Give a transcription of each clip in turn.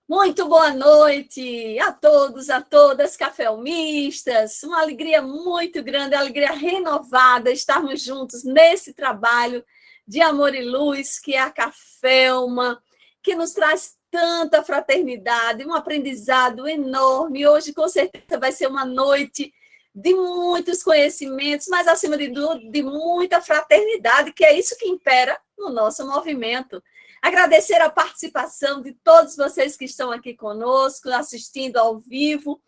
Muito boa noite a todos, a todas, cafeomistas. Uma alegria muito grande, uma alegria renovada estarmos juntos nesse trabalho de amor e luz, que é a Caféuma, que nos traz tanta fraternidade, um aprendizado enorme. Hoje, com certeza, vai ser uma noite de muitos conhecimentos, mas, acima de tudo, de muita fraternidade, que é isso que impera no nosso movimento. Agradecer a participação de todos vocês que estão aqui conosco, assistindo ao vivo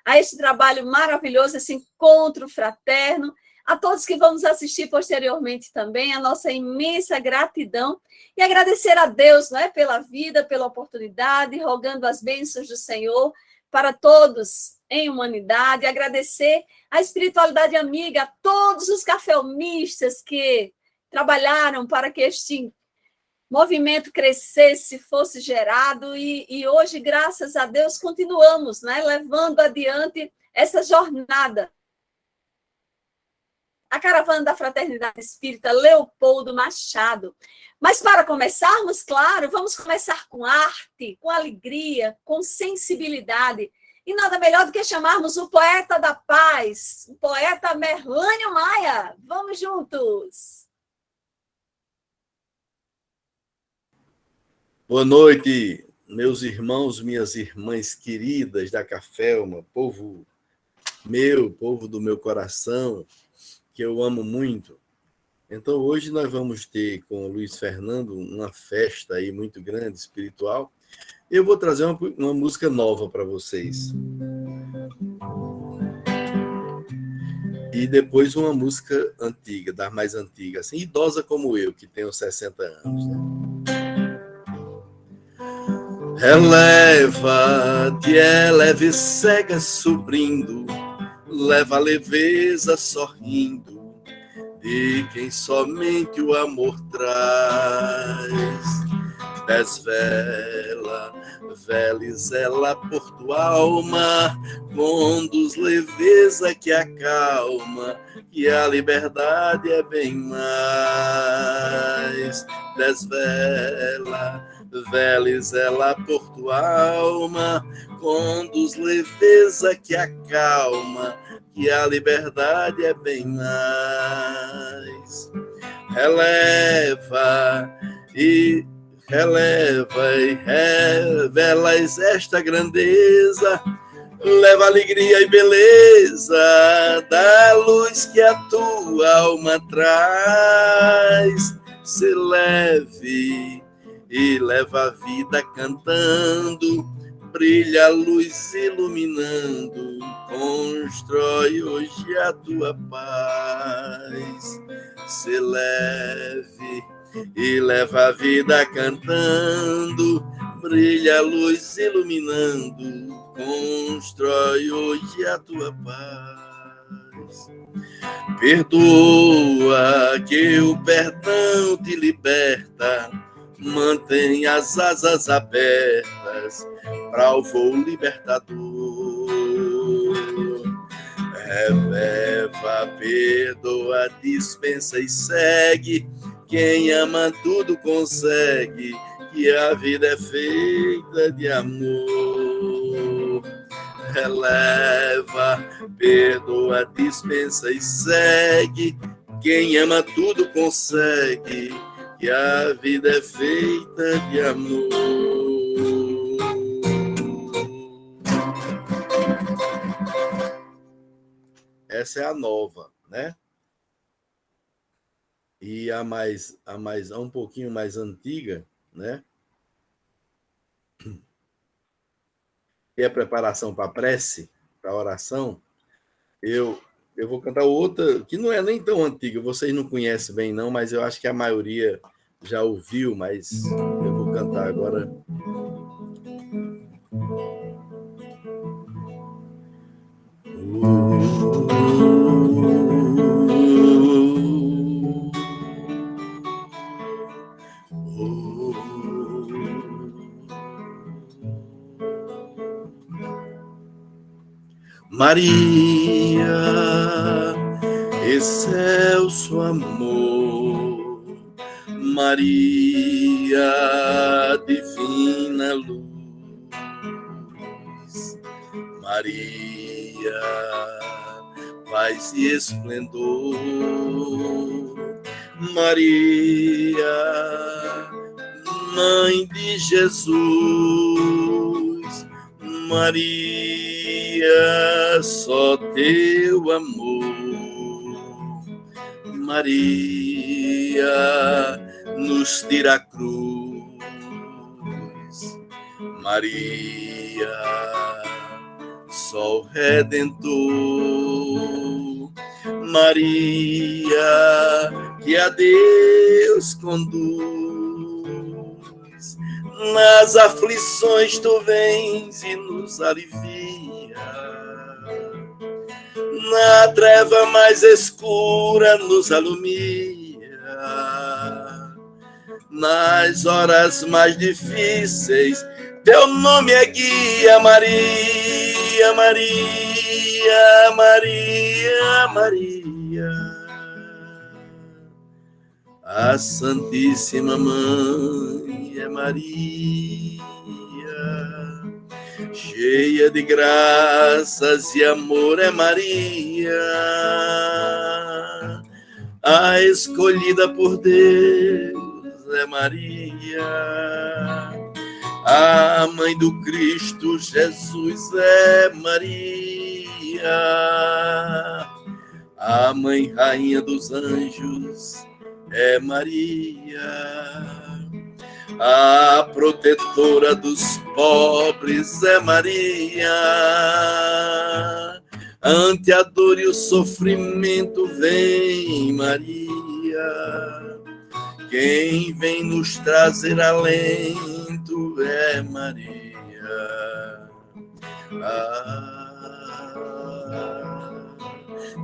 a este trabalho maravilhoso, esse encontro fraterno. A todos que vamos assistir posteriormente também, a nossa imensa gratidão. E agradecer a Deus, não é, pela vida, pela oportunidade, rogando as bênçãos do Senhor para todos em humanidade. Agradecer a espiritualidade amiga, a todos os cafeomistas que trabalharam para que este movimento crescesse, fosse gerado, e hoje, graças a Deus, continuamos, né, levando adiante essa jornada. A Caravana da Fraternidade Espírita Leopoldo Machado. Mas para começarmos, claro, vamos começar com arte, com alegria, com sensibilidade, e nada melhor do que chamarmos o poeta da paz, o poeta Merlânio Maia. Vamos juntos! Boa noite, meus irmãos, minhas irmãs queridas da Caféuma, povo meu, povo do meu coração, que eu amo muito. Então, hoje nós vamos ter com o Luiz Fernando uma festa aí muito grande, espiritual. Eu vou trazer uma música nova para vocês. E depois uma música antiga, das mais antigas, assim, idosa como eu, que tenho 60 anos, né? Releva-te, é leve cega subindo, leva a leveza sorrindo, de quem somente o amor traz. Desvela, vela e zela por tua alma, conduz leveza que acalma, que a liberdade é bem mais. Desvela, vela e zela por tua alma, conduz leveza que acalma, que a liberdade é bem mais. Releva e revelas esta grandeza, leva alegria e beleza da luz que a tua alma traz. Se leve e leva a vida cantando, brilha a luz iluminando, constrói hoje a tua paz. Se leve e leva a vida cantando, brilha a luz iluminando, constrói hoje a tua paz. Perdoa que o perdão te liberta, mantém as asas abertas para o voo libertador. Releva, perdoa, dispensa e segue, quem ama tudo consegue, que a vida é feita de amor. Releva, perdoa, dispensa e segue, quem ama tudo consegue, que a vida é feita de amor. Essa é a nova, né? E a um pouquinho mais antiga, né? E a preparação para a prece, para a oração, eu vou cantar outra, que não é nem tão antiga, vocês não conhecem bem não, mas eu acho que a maioria já ouviu, mas eu vou cantar agora. Maria, excelso amor, Maria, divina luz, Maria, paz e esplendor. Maria, Mãe de Jesus. Maria, só teu amor. Maria, nos tira a cruz. Maria, Sol Redentor. Maria, que a Deus conduz. Nas aflições tu vens e nos alivia. Na treva mais escura nos alumia. Nas horas mais difíceis teu nome é guia. Maria, Maria, Maria, Maria, a Santíssima Mãe é Maria, cheia de graças e amor é Maria, a escolhida por Deus é Maria, a mãe do Cristo Jesus é Maria, a mãe rainha dos anjos é Maria, a protetora dos pobres é Maria, ante a dor e o sofrimento vem Maria, quem vem nos trazer alento é Maria.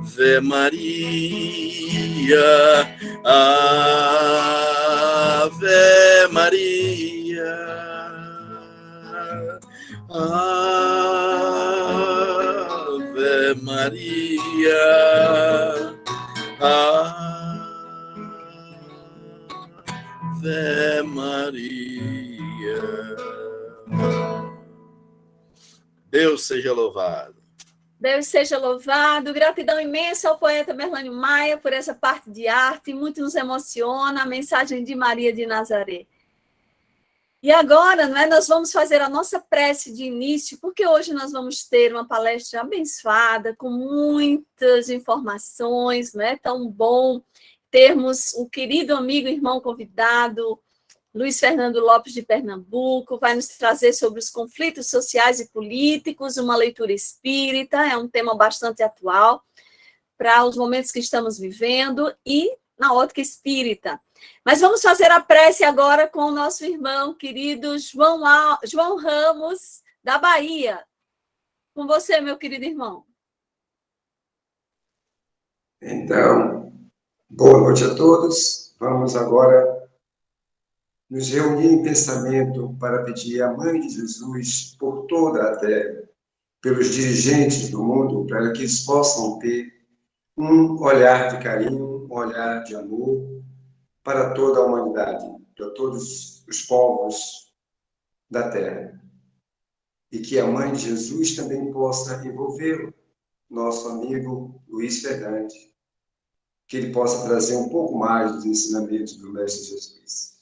Ave Maria, Ave Maria, Ave Maria, Ave Maria. Deus seja louvado. Deus seja louvado. Gratidão imensa ao poeta Merlânio Maia por essa parte de arte. Muito nos emociona a mensagem de Maria de Nazaré. E agora, nós vamos fazer a nossa prece de início, porque hoje nós vamos ter uma palestra abençoada, com muitas informações. Não é tão bom termos o querido amigo e irmão convidado, Luiz Fernando Lopes de Pernambuco, vai nos trazer sobre os conflitos sociais e políticos, uma leitura espírita, é um tema bastante atual para os momentos que estamos vivendo e na ótica espírita. Mas vamos fazer a prece agora com o nosso irmão querido João Ramos, da Bahia. Com você, meu querido irmão. Então, boa noite a todos. Vamos agora nos reunir em pensamento para pedir à Mãe de Jesus por toda a terra, pelos dirigentes do mundo, para que eles possam ter um olhar de carinho, um olhar de amor para toda a humanidade, para todos os povos da terra. E que a Mãe de Jesus também possa envolver nosso amigo Luiz Fernando, que ele possa trazer um pouco mais dos ensinamentos do Mestre Jesus.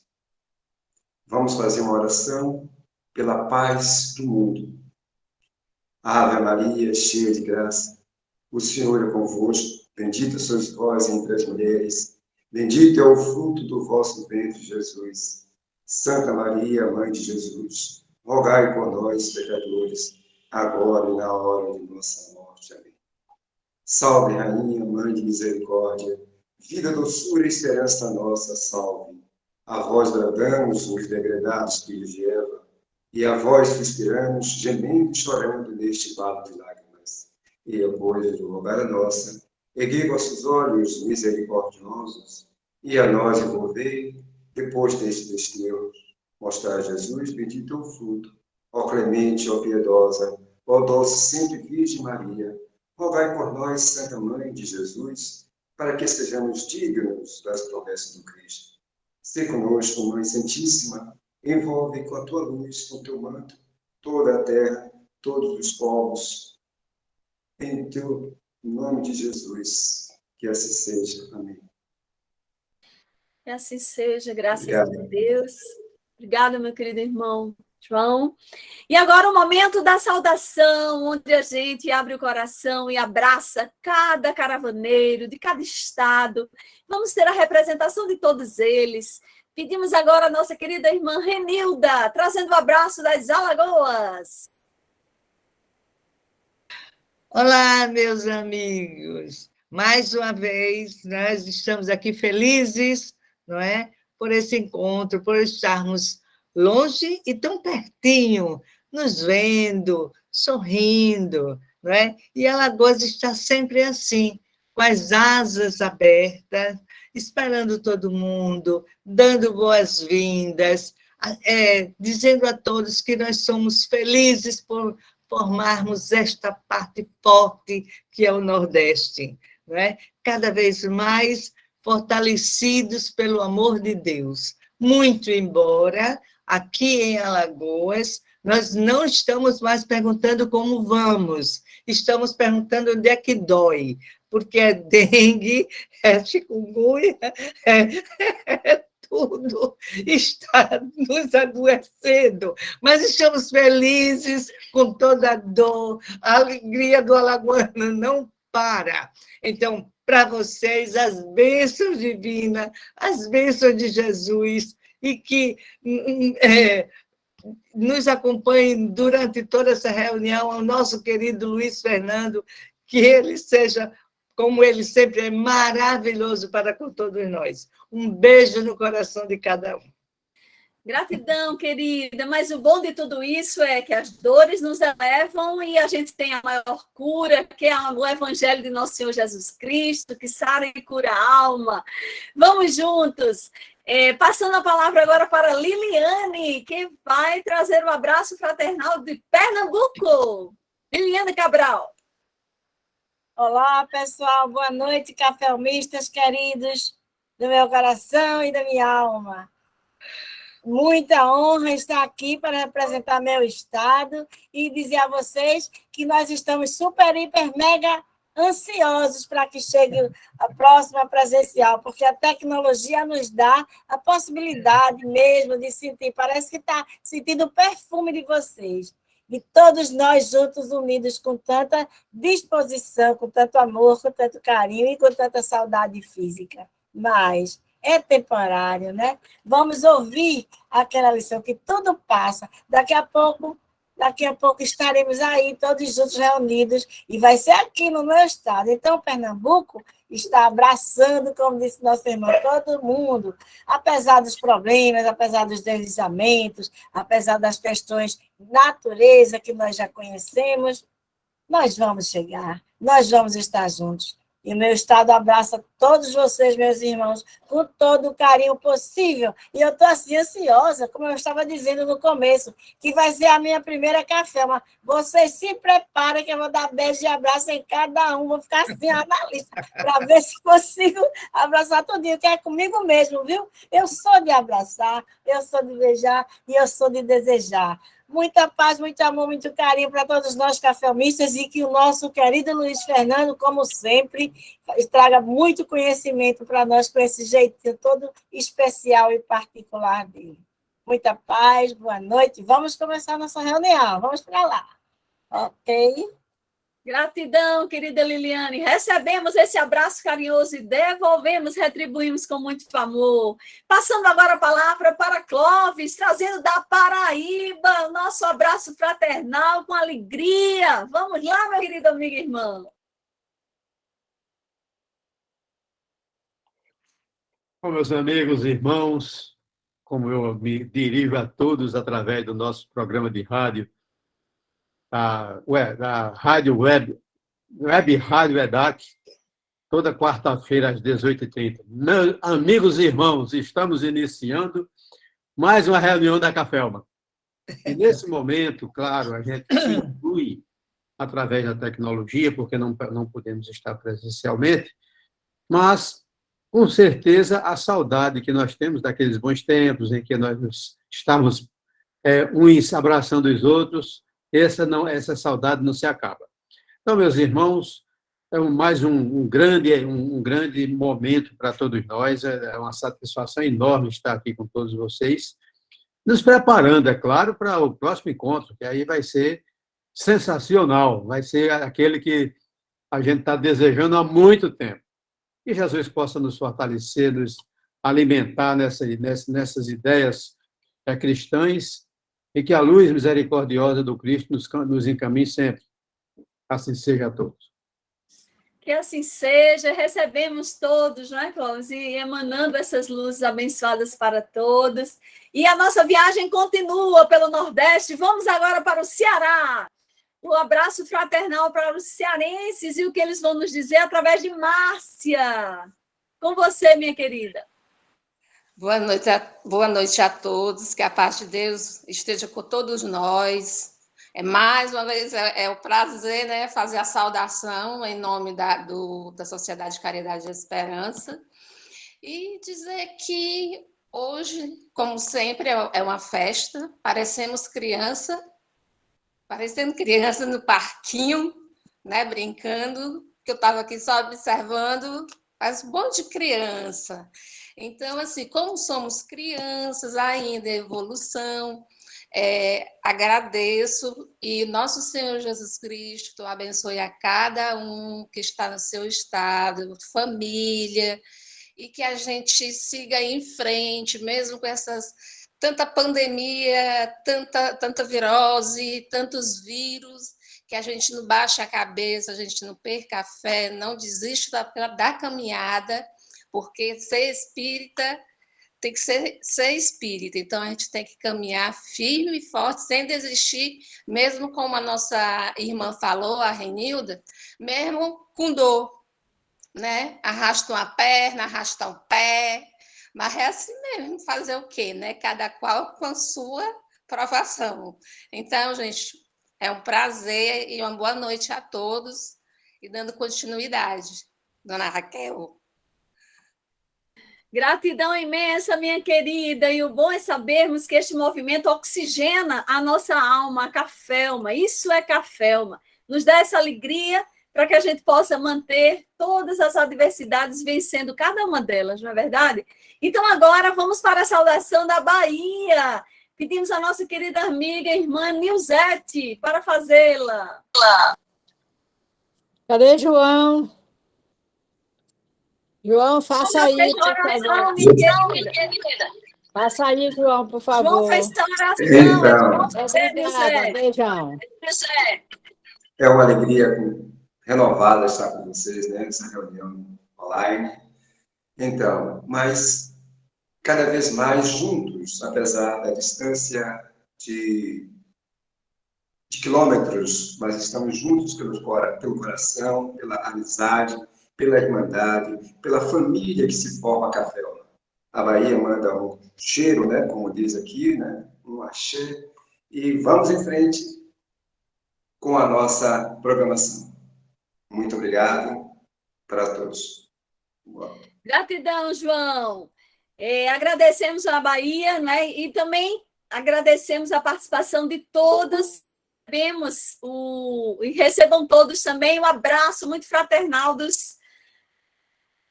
Vamos fazer uma oração pela paz do mundo. Ave Maria, cheia de graça, o Senhor é convosco, bendita sois vós entre as mulheres, bendito é o fruto do vosso ventre, Jesus. Santa Maria, Mãe de Jesus, rogai por nós, pecadores, agora e na hora de nossa morte. Amém. Salve, Rainha, Mãe de misericórdia, vida, doçura e esperança nossa, salve. A vós bradamos, os degredados filhos de Eva, e a vós suspiramos, gemendo e chorando neste vale de lágrimas. E depois de rogar a nossa, erguei vossos olhos misericordiosos, e a nós envolvei, depois deste desterro, mostrar Jesus, bendito o fruto, ó clemente, ó piedosa, ó doce sempre Virgem Maria, rogai por nós, Santa Mãe de Jesus, para que sejamos dignos das promessas do Cristo. Se conosco, Mãe Santíssima, envolve com a tua luz, com o teu manto, toda a terra, todos os povos, em teu nome de Jesus. Que assim seja. Amém. Que assim seja, graças Obrigado. a Deus. Obrigada, meu querido irmão João. E agora o momento da saudação, onde a gente abre o coração e abraça cada caravaneiro de cada estado. Vamos ter a representação de todos eles. Pedimos agora a nossa querida irmã Renilda, trazendo o abraço das Alagoas. Olá, meus amigos. Mais uma vez, nós estamos aqui felizes, não é? Por esse encontro, por estarmos longe e tão pertinho, nos vendo, sorrindo, não é? E Alagoas está sempre assim, com as asas abertas, esperando todo mundo, dando boas-vindas, dizendo a todos que nós somos felizes por formarmos esta parte forte que é o Nordeste, não é? Cada vez mais fortalecidos pelo amor de Deus. Muito embora, aqui em Alagoas, nós não estamos mais perguntando como vamos, estamos perguntando onde é que dói, porque é dengue, é chikungunya, é tudo está nos adoecendo, mas estamos felizes com toda a dor, a alegria do alagoano não para. Então, para vocês, as bênçãos divinas, as bênçãos de Jesus, e que nos acompanhem durante toda essa reunião, ao nosso querido Luiz Fernando, que ele seja, como ele sempre é, maravilhoso para com todos nós. Um beijo no coração de cada um. Gratidão, querida, mas o bom de tudo isso é que as dores nos elevam e a gente tem a maior cura, que é o Evangelho de Nosso Senhor Jesus Cristo, que sara e cura a alma. Vamos juntos. Passando a palavra agora para Liliane, que vai trazer um abraço fraternal de Pernambuco. Liliane Cabral. Olá, pessoal. Boa noite, café-mistas queridos do meu coração e da minha alma. Muita honra estar aqui para representar meu estado e dizer a vocês que nós estamos super, hiper, mega ansiosos para que chegue a próxima presencial, porque a tecnologia nos dá a possibilidade mesmo de sentir, parece que está sentindo o perfume de vocês, de todos nós juntos, unidos, com tanta disposição, com tanto amor, com tanto carinho e com tanta saudade física. Mas é temporário, né? Vamos ouvir aquela lição que tudo passa. Daqui a pouco estaremos aí todos juntos reunidos e vai ser aqui no meu estado. Então, Pernambuco está abraçando, como disse nosso irmão, todo mundo, apesar dos problemas, apesar dos deslizamentos, apesar das questões de natureza que nós já conhecemos, nós vamos chegar, nós vamos estar juntos. E o meu estado abraça todos vocês, meus irmãos, com todo o carinho possível. E eu estou assim ansiosa, como eu estava dizendo no começo, que vai ser a minha primeira café. Mas vocês se preparem que eu vou dar beijo e abraço em cada um. Vou ficar assim, analista, para ver se consigo abraçar tudinho, que é comigo mesmo, viu? Eu sou de abraçar, eu sou de beijar e eu sou de desejar. Muita paz, muito amor, muito carinho para todos nós café-mistas e que o nosso querido Luiz Fernando, como sempre, traga muito conhecimento para nós com esse jeitinho todo especial e particular dele. Muita paz, boa noite. Vamos começar a nossa reunião. Vamos para lá. Ok? Gratidão, querida Liliane. Recebemos esse abraço carinhoso e devolvemos, retribuímos com muito amor. Passando agora a palavra para Clóvis, trazendo da Paraíba o nosso abraço fraternal com alegria. Vamos lá, meu querido amigo e irmão. Bom, meus amigos e irmãos, como eu me dirijo a todos através do nosso programa de rádio, da Rádio Web Rádio EDAC, toda quarta-feira às 18h30. Meus amigos e irmãos, estamos iniciando mais uma reunião da Cafelma. E nesse momento, claro, a gente se inclui através da tecnologia, porque não podemos estar presencialmente, mas, com certeza, a saudade que nós temos daqueles bons tempos em que nós estávamos uns abraçando os outros, essa saudade não se acaba. Então, meus irmãos, é mais um grande momento para todos nós. É uma satisfação enorme estar aqui com todos vocês, nos preparando, é claro, para o próximo encontro, que aí vai ser sensacional, vai ser aquele que a gente está desejando há muito tempo. Que Jesus possa nos fortalecer, nos alimentar nessas ideias cristãs e que a luz misericordiosa do Cristo nos encaminhe sempre. Assim seja a todos. Que assim seja, recebemos todos, não é, Clóvis? E emanando essas luzes abençoadas para todos. E a nossa viagem continua pelo Nordeste. Vamos agora para o Ceará. Um abraço fraternal para os cearenses e o que eles vão nos dizer através de Márcia. Com você, minha querida. Boa noite a todos, que a paz de Deus esteja com todos nós. Mais uma vez, é um prazer, né, fazer a saudação em nome da Sociedade de Caridade e Esperança e dizer que hoje, como sempre, é uma festa, parecendo criança no parquinho, né, brincando, que eu estava aqui só observando, mas um monte de criança. Então, assim, como somos crianças ainda em evolução, agradeço e nosso Senhor Jesus Cristo abençoe a cada um que está no seu estado, família, e que a gente siga em frente, mesmo com tanta pandemia, tanta virose, tantos vírus, que a gente não baixe a cabeça, a gente não perca a fé, não desista da caminhada, porque ser espírita tem que ser espírita, então a gente tem que caminhar firme e forte, sem desistir, mesmo como a nossa irmã falou, a Renilda, mesmo com dor, né? Arrasta uma perna, arrasta um pé, mas é assim mesmo, fazer o quê, né? Cada qual com a sua provação. Então, gente, é um prazer e uma boa noite a todos, e dando continuidade, dona Raquel. Gratidão imensa, minha querida, e o bom é sabermos que este movimento oxigena a nossa alma, a Cafelma, isso é Cafelma, nos dá essa alegria para que a gente possa manter todas as adversidades, vencendo cada uma delas, não é verdade? Então agora vamos para a saudação da Bahia, pedimos a nossa querida amiga, irmã Nilzete, para fazê-la. Cadê João? João, faça aí, por favor. Faça aí, João, por favor. João fez oração. Então, Obrigada, beijão. é uma alegria renovada estar com vocês, né, nessa reunião online. Então, mas cada vez mais juntos, apesar da distância de quilômetros, mas estamos juntos pelo coração, pela amizade, pela irmandade, pela família que se forma a Cafelma. A Bahia manda um cheiro, né, como diz aqui, né, um axé, e vamos em frente com a nossa programação. Muito obrigado para todos. Boa. Gratidão, João. Agradecemos a Bahia, né, e também agradecemos a participação de todos. E recebam todos também um abraço muito fraternal dos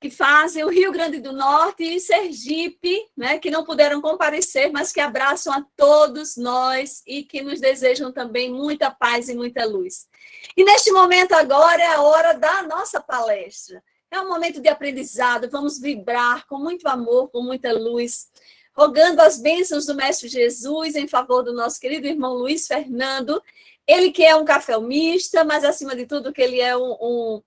que fazem o Rio Grande do Norte e Sergipe, né, que não puderam comparecer, mas que abraçam a todos nós e que nos desejam também muita paz e muita luz. E neste momento agora é a hora da nossa palestra. É um momento de aprendizado, vamos vibrar com muito amor, com muita luz, rogando as bênçãos do Mestre Jesus em favor do nosso querido irmão Luiz Fernando, ele que é um cafelmista, mas acima de tudo que ele é um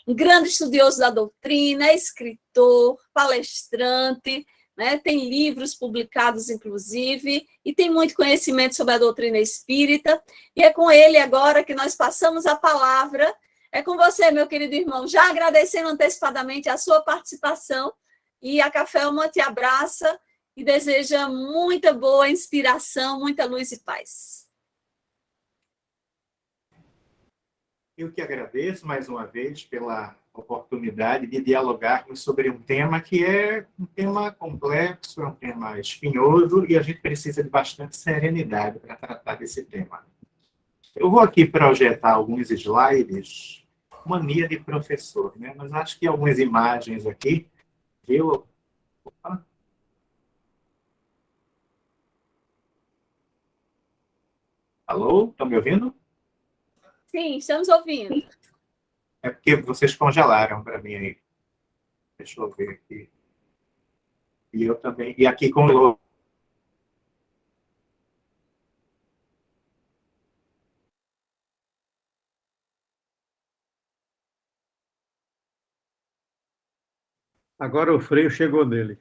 grande estudioso da doutrina, escritor, palestrante, né? Tem livros publicados, inclusive, e tem muito conhecimento sobre a doutrina espírita. E é com ele agora que nós passamos a palavra. É com você, meu querido irmão, já agradecendo antecipadamente a sua participação, e a Cafelma te abraça e deseja muita boa inspiração, muita luz e paz. Eu que agradeço mais uma vez pela oportunidade de dialogarmos sobre um tema que é um tema complexo, é um tema espinhoso, e a gente precisa de bastante serenidade para tratar desse tema. Eu vou aqui projetar alguns slides, mania de professor, né? Mas acho que algumas imagens aqui, viu? Opa. Alô? Estão me ouvindo? Sim, estamos ouvindo. É porque vocês congelaram para mim aí. Deixa eu ver aqui. E eu também. E aqui congelou. Agora o freio chegou nele.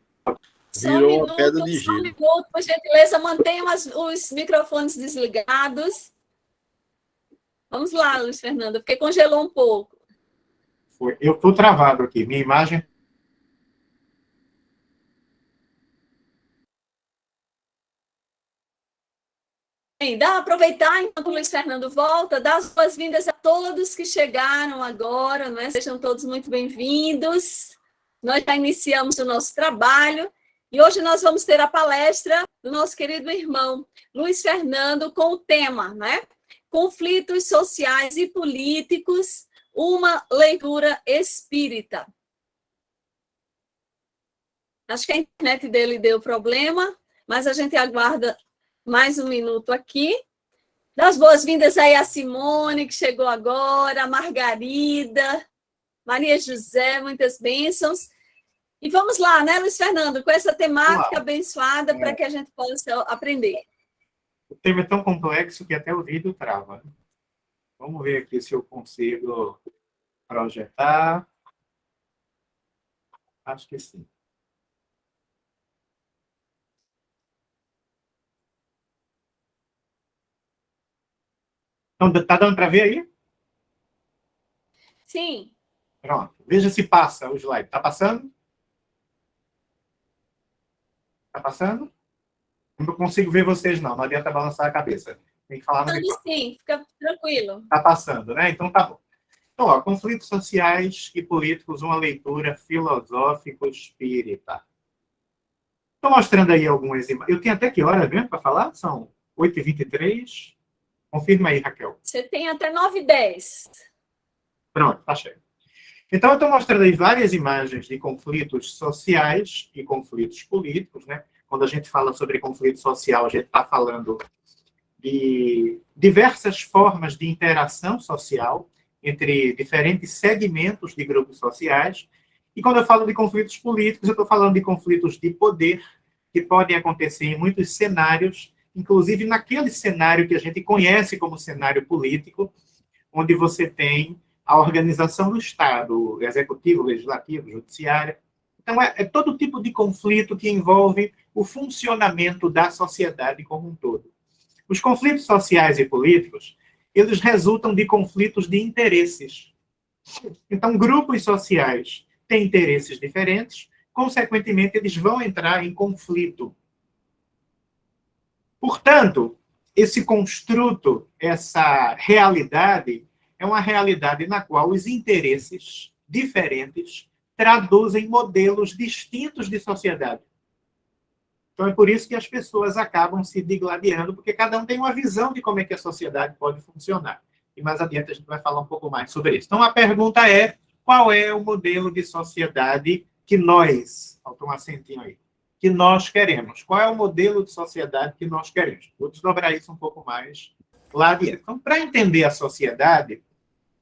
Virou uma pedra de Só um gelo. minuto, por gentileza, mantenham os microfones desligados. Vamos lá, Luiz Fernando, porque congelou um pouco. Eu estou travado aqui. Minha imagem. Bem, aproveitar enquanto o Luiz Fernando volta, dar as boas-vindas a todos que chegaram agora, né? Sejam todos muito bem-vindos. Nós já iniciamos o nosso trabalho e hoje nós vamos ter a palestra do nosso querido irmão Luiz Fernando com o tema, né? Conflitos sociais e políticos, uma leitura espírita. Acho que a internet dele deu problema, mas a gente aguarda mais um minuto aqui. Dá as boas-vindas aí a Simone, que chegou agora, a Margarida, Maria José, muitas bênçãos. E vamos lá, né, Luiz Fernando, com essa temática abençoada para que a gente possa aprender. O tema é tão complexo que até o vídeo trava. Vamos ver aqui se eu consigo projetar. Acho que sim. Então, tá dando para ver aí? Sim. Pronto. Veja se passa o slide. Está passando? Está passando? Não consigo ver vocês, não. Não adianta balançar a cabeça. Tem que falar no microfone. Sim, fica tranquilo. Está passando, né? Então tá bom. Então, ó, conflitos sociais e políticos, uma leitura filosófico-espírita. Estou mostrando aí algumas imagens. Eu tenho até que hora mesmo para falar? São 8h23. Confirma aí, Raquel. Você tem até 9h10. Pronto, tá cheio. Então, eu estou mostrando aí várias imagens de conflitos sociais e conflitos políticos, né? Quando a gente fala sobre conflito social, a gente está falando de diversas formas de interação social entre diferentes segmentos de grupos sociais. E quando eu falo de conflitos políticos, eu estou falando de conflitos de poder que podem acontecer em muitos cenários, inclusive naquele cenário que a gente conhece como cenário político, onde você tem a organização do Estado, executivo, legislativo, judiciário. Então, é todo tipo de conflito que envolve o funcionamento da sociedade como um todo. Os conflitos sociais e políticos, eles resultam de conflitos de interesses. Então, grupos sociais têm interesses diferentes, consequentemente, eles vão entrar em conflito. Portanto, esse construto, essa realidade, é uma realidade na qual os interesses diferentes traduzem modelos distintos de sociedade. Então, é por isso que as pessoas acabam se digladiando, porque cada um tem uma visão de como é que a sociedade pode funcionar. E mais adiante a gente vai falar um pouco mais sobre isso. Então, a pergunta é, qual é o modelo de sociedade que nós, faltou um acentinho aí, que nós queremos? Qual é o modelo de sociedade que nós queremos? Vou desdobrar isso um pouco mais lá adiante. Então, para entender a sociedade,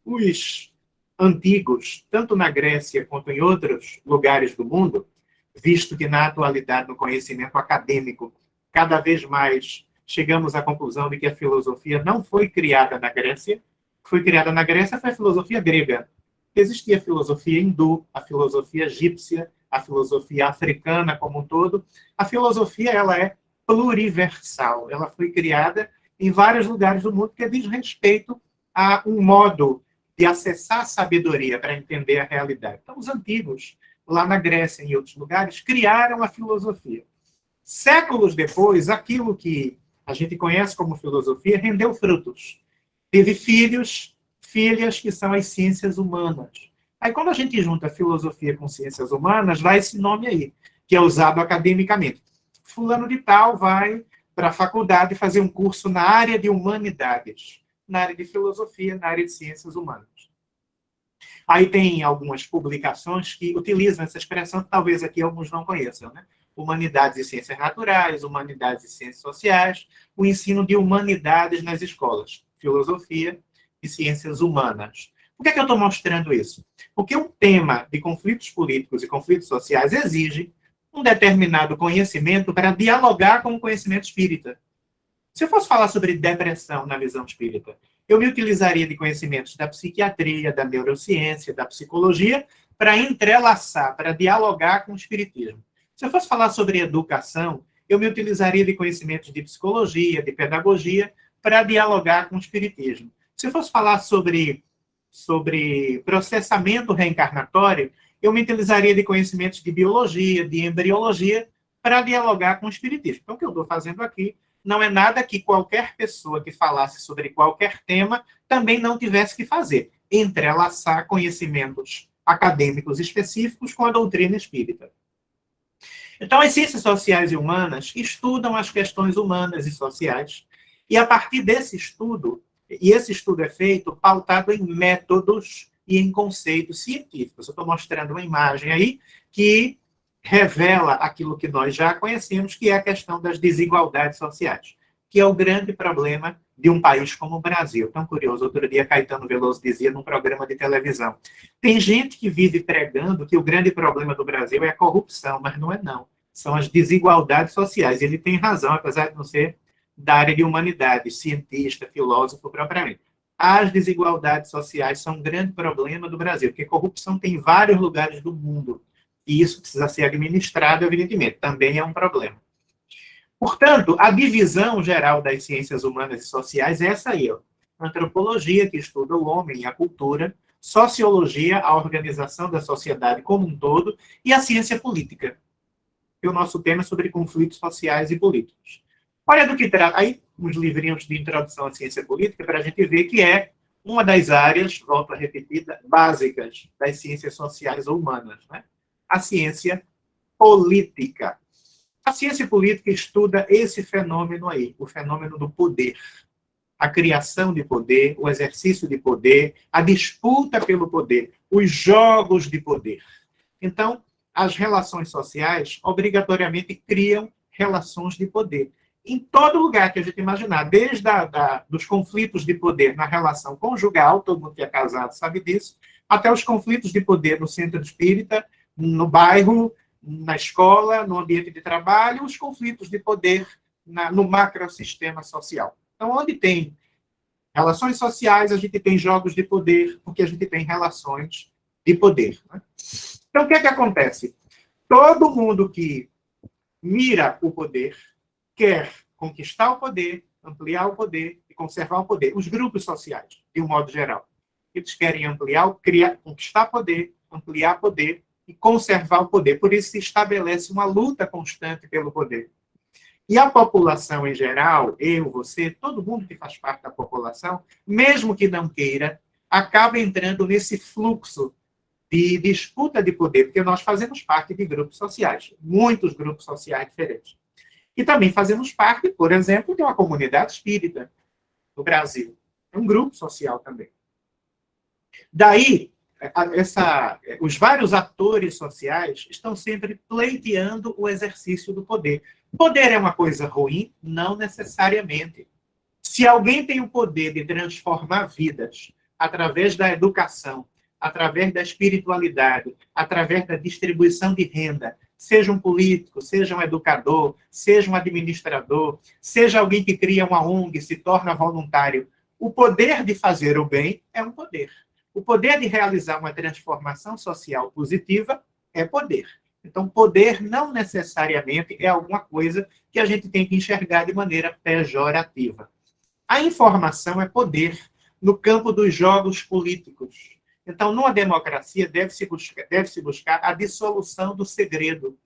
os antigos, tanto na Grécia quanto em outros lugares do mundo, visto que na atualidade, no conhecimento acadêmico, cada vez mais chegamos à conclusão de que a filosofia não foi criada na Grécia. Foi criada na Grécia foi a filosofia grega. Existia a filosofia hindu, a filosofia egípcia, a filosofia africana como um todo. A filosofia, ela é pluriversal. Ela foi criada em vários lugares do mundo que diz respeito a um modo de acessar a sabedoria para entender a realidade. Então, os antigos, lá na Grécia e em outros lugares, criaram a filosofia. Séculos depois, aquilo que a gente conhece como filosofia rendeu frutos. Teve filhos, filhas, que são as ciências humanas. Aí, quando a gente junta filosofia com ciências humanas, dá esse nome aí, que é usado academicamente. Fulano de tal vai para a faculdade fazer um curso na área de humanidades. na área de filosofia, na área de ciências humanas. Aí tem algumas publicações que utilizam essa expressão, que talvez aqui alguns não conheçam, né? Humanidades e Ciências Naturais, Humanidades e Ciências Sociais, o ensino de humanidades nas escolas, filosofia e ciências humanas. Por que eu estou mostrando isso? Porque o tema de conflitos políticos e conflitos sociais exige um determinado conhecimento para dialogar com o conhecimento espírita. Se eu fosse falar sobre depressão na visão espírita, eu me utilizaria de conhecimentos da psiquiatria, da neurociência, da psicologia, para entrelaçar, para dialogar com o espiritismo. Se eu fosse falar sobre educação, eu me utilizaria de conhecimentos de psicologia, de pedagogia, para dialogar com o espiritismo. Se eu fosse falar sobre processamento reencarnatório, eu me utilizaria de conhecimentos de biologia, de embriologia, para dialogar com o espiritismo. Então, o que eu estou fazendo aqui não é nada que qualquer pessoa que falasse sobre qualquer tema também não tivesse que fazer. Entrelaçar conhecimentos acadêmicos específicos com a doutrina espírita. Então, as ciências sociais e humanas estudam as questões humanas e sociais, e a partir desse estudo, e esse estudo é feito pautado em métodos e em conceitos científicos. Eu estou mostrando uma imagem aí que revela aquilo que nós já conhecemos, que é a questão das desigualdades sociais, que é o grande problema de um país como o Brasil. Tão curioso, outro dia Caetano Veloso dizia num programa de televisão, tem gente que vive pregando que o grande problema do Brasil é a corrupção, mas não é não. São as desigualdades sociais. Ele tem razão, apesar de não ser da área de humanidades, cientista, filósofo propriamente. As desigualdades sociais são um grande problema do Brasil, porque corrupção tem em vários lugares do mundo. E isso precisa ser administrado, evidentemente. Também é um problema. Portanto, a divisão geral das ciências humanas e sociais é essa aí. Ó. Antropologia, que estuda o homem e a cultura. Sociologia, a organização da sociedade como um todo. E a ciência política. E o nosso tema é sobre conflitos sociais e políticos. Olha do que trata. Aí, uns livrinhos de introdução à ciência política, para a gente ver que é uma das áreas, volto a repetir, básicas das ciências sociais ou humanas, né? A ciência política. A ciência política estuda esse fenômeno aí, o fenômeno do poder. A criação de poder, o exercício de poder, a disputa pelo poder, os jogos de poder. Então, as relações sociais obrigatoriamente criam relações de poder. Em todo lugar que a gente imaginar, desde dos conflitos de poder na relação conjugal, todo mundo que é casado sabe disso, até os conflitos de poder no centro espírita, no bairro, na escola, no ambiente de trabalho, os conflitos de poder no macrosistema social. Então, onde tem relações sociais, a gente tem jogos de poder, porque a gente tem relações de poder. Né? Então, o que é que acontece? Todo mundo que mira o poder quer conquistar o poder, ampliar o poder e conservar o poder. Os grupos sociais, de um modo geral. Eles querem ampliar, conquistar poder, ampliar poder e conservar o poder. Por isso se estabelece uma luta constante pelo poder. E a população em geral, eu, você, todo mundo que faz parte da população, mesmo que não queira, acaba entrando nesse fluxo de disputa de poder, porque nós fazemos parte de grupos sociais, muitos grupos sociais diferentes. E também fazemos parte, por exemplo, de uma comunidade espírita no Brasil. É um grupo social também. Daí, os vários atores sociais estão sempre pleiteando o exercício do poder. Poder é uma coisa ruim? Não necessariamente. Se alguém tem o poder de transformar vidas através da educação, através da espiritualidade, através da distribuição de renda, seja um político, seja um educador, seja um administrador, seja alguém que cria uma ONG, se torna voluntário, o poder de fazer o bem é um poder. O poder de realizar uma transformação social positiva é poder. Então, poder não necessariamente é alguma coisa que a gente tem que enxergar de maneira pejorativa. A informação é poder no campo dos jogos políticos. Então, numa democracia, deve-se buscar a dissolução do segredo.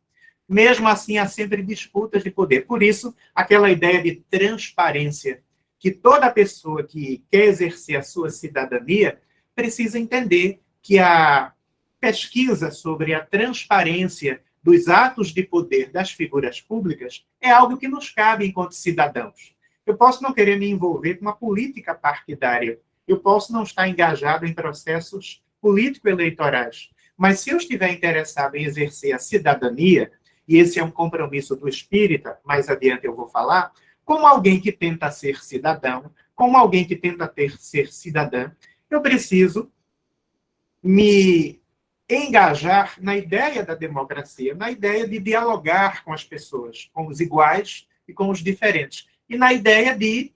Mesmo assim, há sempre disputas de poder. Por isso, aquela ideia de transparência, que toda pessoa que quer exercer a sua cidadania precisa entender que a pesquisa sobre a transparência dos atos de poder das figuras públicas é algo que nos cabe enquanto cidadãos. Eu posso não querer me envolver com uma política partidária. Eu posso não estar engajado em processos político-eleitorais. Mas se eu estiver interessado em exercer a cidadania, e esse é um compromisso do espírita, mais adiante eu vou falar, como alguém que tenta ser cidadão, como alguém que tenta ser cidadã, eu preciso me engajar na ideia da democracia, na ideia de dialogar com as pessoas, com os iguais e com os diferentes, e na ideia de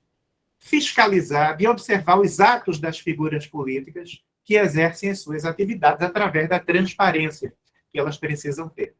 fiscalizar, de observar os atos das figuras políticas que exercem as suas atividades através da transparência que elas precisam ter.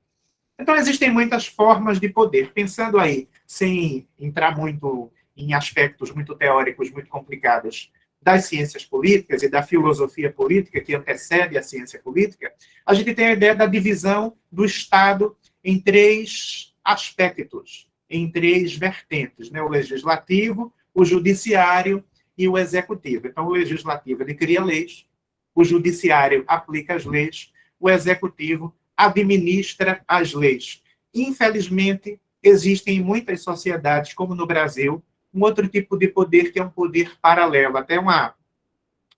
Então, existem muitas formas de poder. Pensando aí, sem entrar muito em aspectos muito teóricos, muito complicados, das ciências políticas e da filosofia política que antecede a ciência política, a gente tem a ideia da divisão do Estado em 3 aspectos, em 3 vertentes, né? O legislativo, o judiciário e o executivo. Então, o legislativo ele cria leis, o judiciário aplica as leis, o executivo administra as leis. Infelizmente, existem em muitas sociedades, como no Brasil, um outro tipo de poder que é um poder paralelo. Até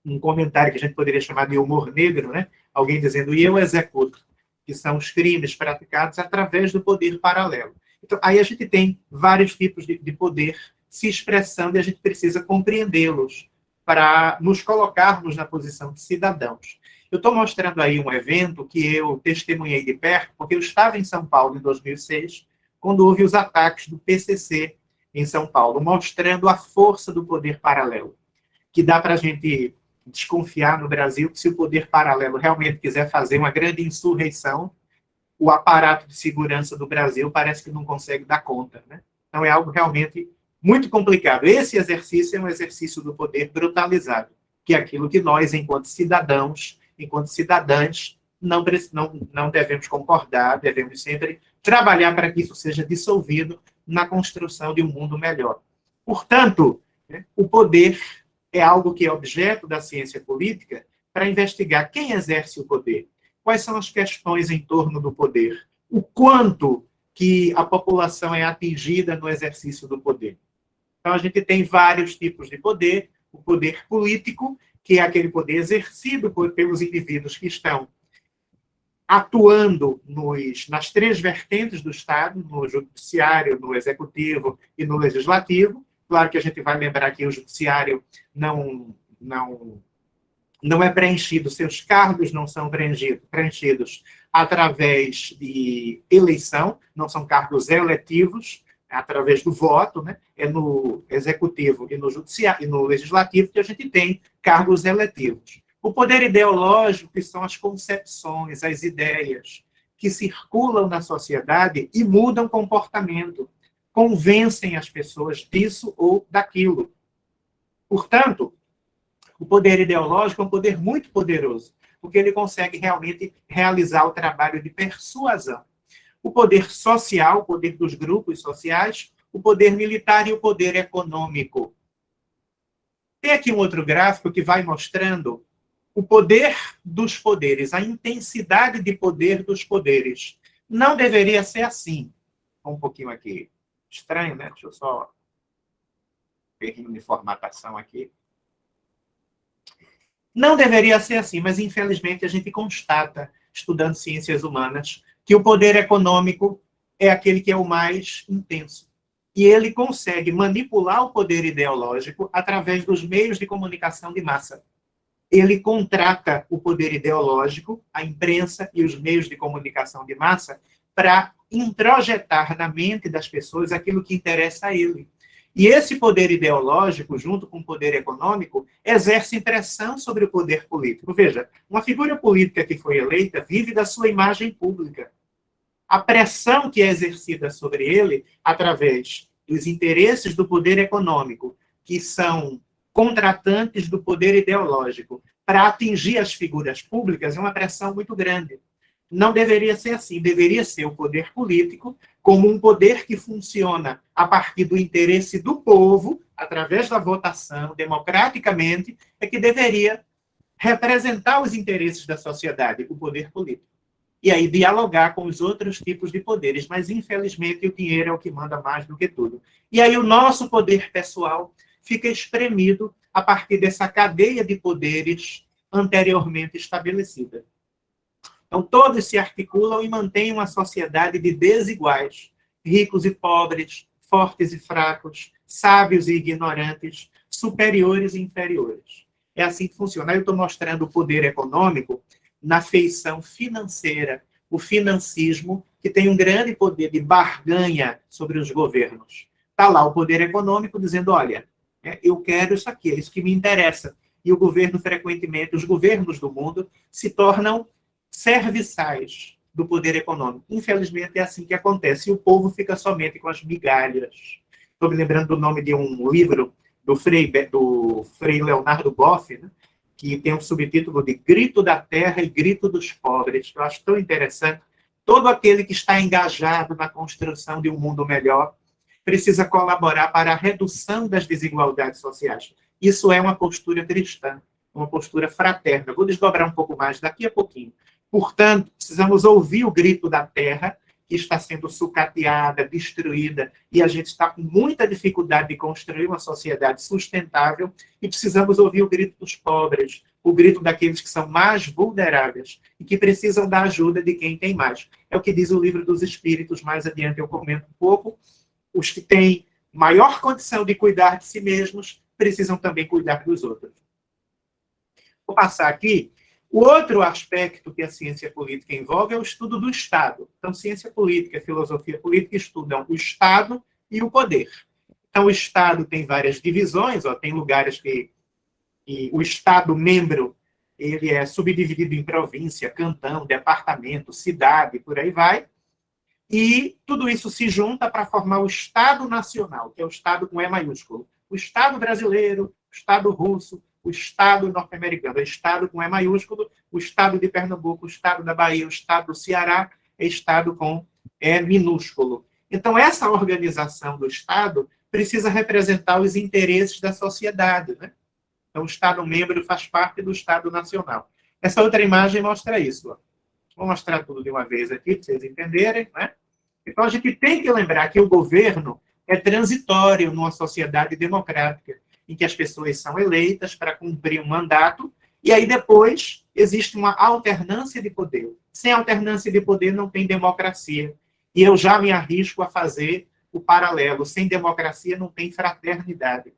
um comentário que a gente poderia chamar de humor negro, né? Alguém dizendo, e eu executo, que são os crimes praticados através do poder paralelo. Então, aí a gente tem vários tipos de poder se expressando e a gente precisa compreendê-los para nos colocarmos na posição de cidadãos. Eu estou mostrando aí um evento que eu testemunhei de perto, porque eu estava em São Paulo em 2006, quando houve os ataques do PCC em São Paulo, mostrando a força do poder paralelo, que dá para a gente desconfiar no Brasil que se o poder paralelo realmente quiser fazer uma grande insurreição, o aparato de segurança do Brasil parece que não consegue dar conta, né? Então é algo realmente muito complicado. Esse exercício é um exercício do poder brutalizado, que é aquilo que nós, enquanto cidadãos, enquanto cidadãs, não devemos concordar, devemos sempre trabalhar para que isso seja dissolvido na construção de um mundo melhor. Portanto, né, o poder é algo que é objeto da ciência política para investigar quem exerce o poder, quais são as questões em torno do poder, o quanto que a população é atingida no exercício do poder. Então, a gente tem vários tipos de poder, o poder político, que é aquele poder exercido pelos indivíduos que estão atuando nas 3 vertentes do Estado, no judiciário, no executivo e no legislativo. Claro que a gente vai lembrar que o judiciário não é preenchido, seus cargos não são preenchidos através de eleição, não são cargos eletivos, através do voto, né? É no executivo e no judiciário e no legislativo que a gente tem cargos eletivos. O poder ideológico, que são as concepções, as ideias que circulam na sociedade e mudam comportamento, convencem as pessoas disso ou daquilo. Portanto, o poder ideológico é um poder muito poderoso, porque ele consegue realmente realizar o trabalho de persuasão. O poder social, o poder dos grupos sociais, o poder militar e o poder econômico. Tem aqui um outro gráfico que vai mostrando o poder dos poderes, a intensidade de poder dos poderes. Não deveria ser assim. Um pouquinho aqui estranho, né? Deixa eu só ver de formatação aqui. Não deveria ser assim, mas infelizmente a gente constata, estudando ciências humanas, que o poder econômico é aquele que é o mais intenso. E ele consegue manipular o poder ideológico através dos meios de comunicação de massa. Ele contrata o poder ideológico, a imprensa e os meios de comunicação de massa, para introjetar na mente das pessoas aquilo que interessa a ele. E esse poder ideológico, junto com o poder econômico, exerce pressão sobre o poder político. Veja, uma figura política que foi eleita vive da sua imagem pública. A pressão que é exercida sobre ele, através dos interesses do poder econômico, que são contratantes do poder ideológico, para atingir as figuras públicas, é uma pressão muito grande. Não deveria ser assim, deveria ser o poder político como um poder que funciona a partir do interesse do povo, através da votação, democraticamente, é que deveria representar os interesses da sociedade, o poder político. e aí dialogar com os outros tipos de poderes. Mas, infelizmente, o dinheiro é o que manda mais do que tudo. E aí o nosso poder pessoal fica espremido a partir dessa cadeia de poderes anteriormente estabelecida. Então, todos se articulam e mantêm uma sociedade de desiguais, ricos e pobres, fortes e fracos, sábios e ignorantes, superiores e inferiores. É assim que funciona. Aí eu estou mostrando o poder econômico na feição financeira, o financismo, que tem um grande poder de barganha sobre os governos. Está lá o poder econômico dizendo, olha, eu quero isso aqui, é isso que me interessa. E o governo, frequentemente, os governos do mundo se tornam serviçais do poder econômico. Infelizmente, é assim que acontece. E o povo fica somente com as migalhas. Estou me lembrando do nome de um livro do Frei Leonardo Boff, né, que tem um subtítulo de Grito da Terra e Grito dos Pobres, que eu acho tão interessante. Todo aquele que está engajado na construção de um mundo melhor precisa colaborar para a redução das desigualdades sociais. Isso é uma postura cristã, uma postura fraterna. Vou desdobrar um pouco mais daqui a pouquinho. Portanto, precisamos ouvir o grito da terra, que está sendo sucateada, destruída, e a gente está com muita dificuldade de construir uma sociedade sustentável, e precisamos ouvir o grito dos pobres, o grito daqueles que são mais vulneráveis e que precisam da ajuda de quem tem mais. É o que diz o Livro dos Espíritos, mais adiante eu comento um pouco. Os que têm maior condição de cuidar de si mesmos precisam também cuidar dos outros. Vou passar aqui. O outro aspecto que a ciência política envolve é o estudo do Estado. Então, ciência política, filosofia política estudam o Estado e o poder. Então, o Estado tem várias divisões, tem lugares que o Estado-membro ele é subdividido em província, cantão, departamento, cidade, por aí vai. E tudo isso se junta para formar o Estado Nacional, que é o Estado com E maiúsculo. O Estado brasileiro, o Estado russo, o Estado norte-americano, é Estado com E maiúsculo, o Estado de Pernambuco, o Estado da Bahia, o Estado do Ceará, é Estado com E minúsculo. Então, essa organização do Estado precisa representar os interesses da sociedade, né? Então, o Estado-membro faz parte do Estado Nacional. Essa outra imagem mostra isso. Vou mostrar tudo de uma vez aqui, para vocês entenderem, né? Então, a gente tem que lembrar que o governo é transitório numa sociedade democrática, em que as pessoas são eleitas para cumprir um mandato, e aí depois existe uma alternância de poder. Sem alternância de poder não tem democracia. E eu já me arrisco a fazer o paralelo. Sem democracia não tem fraternidade.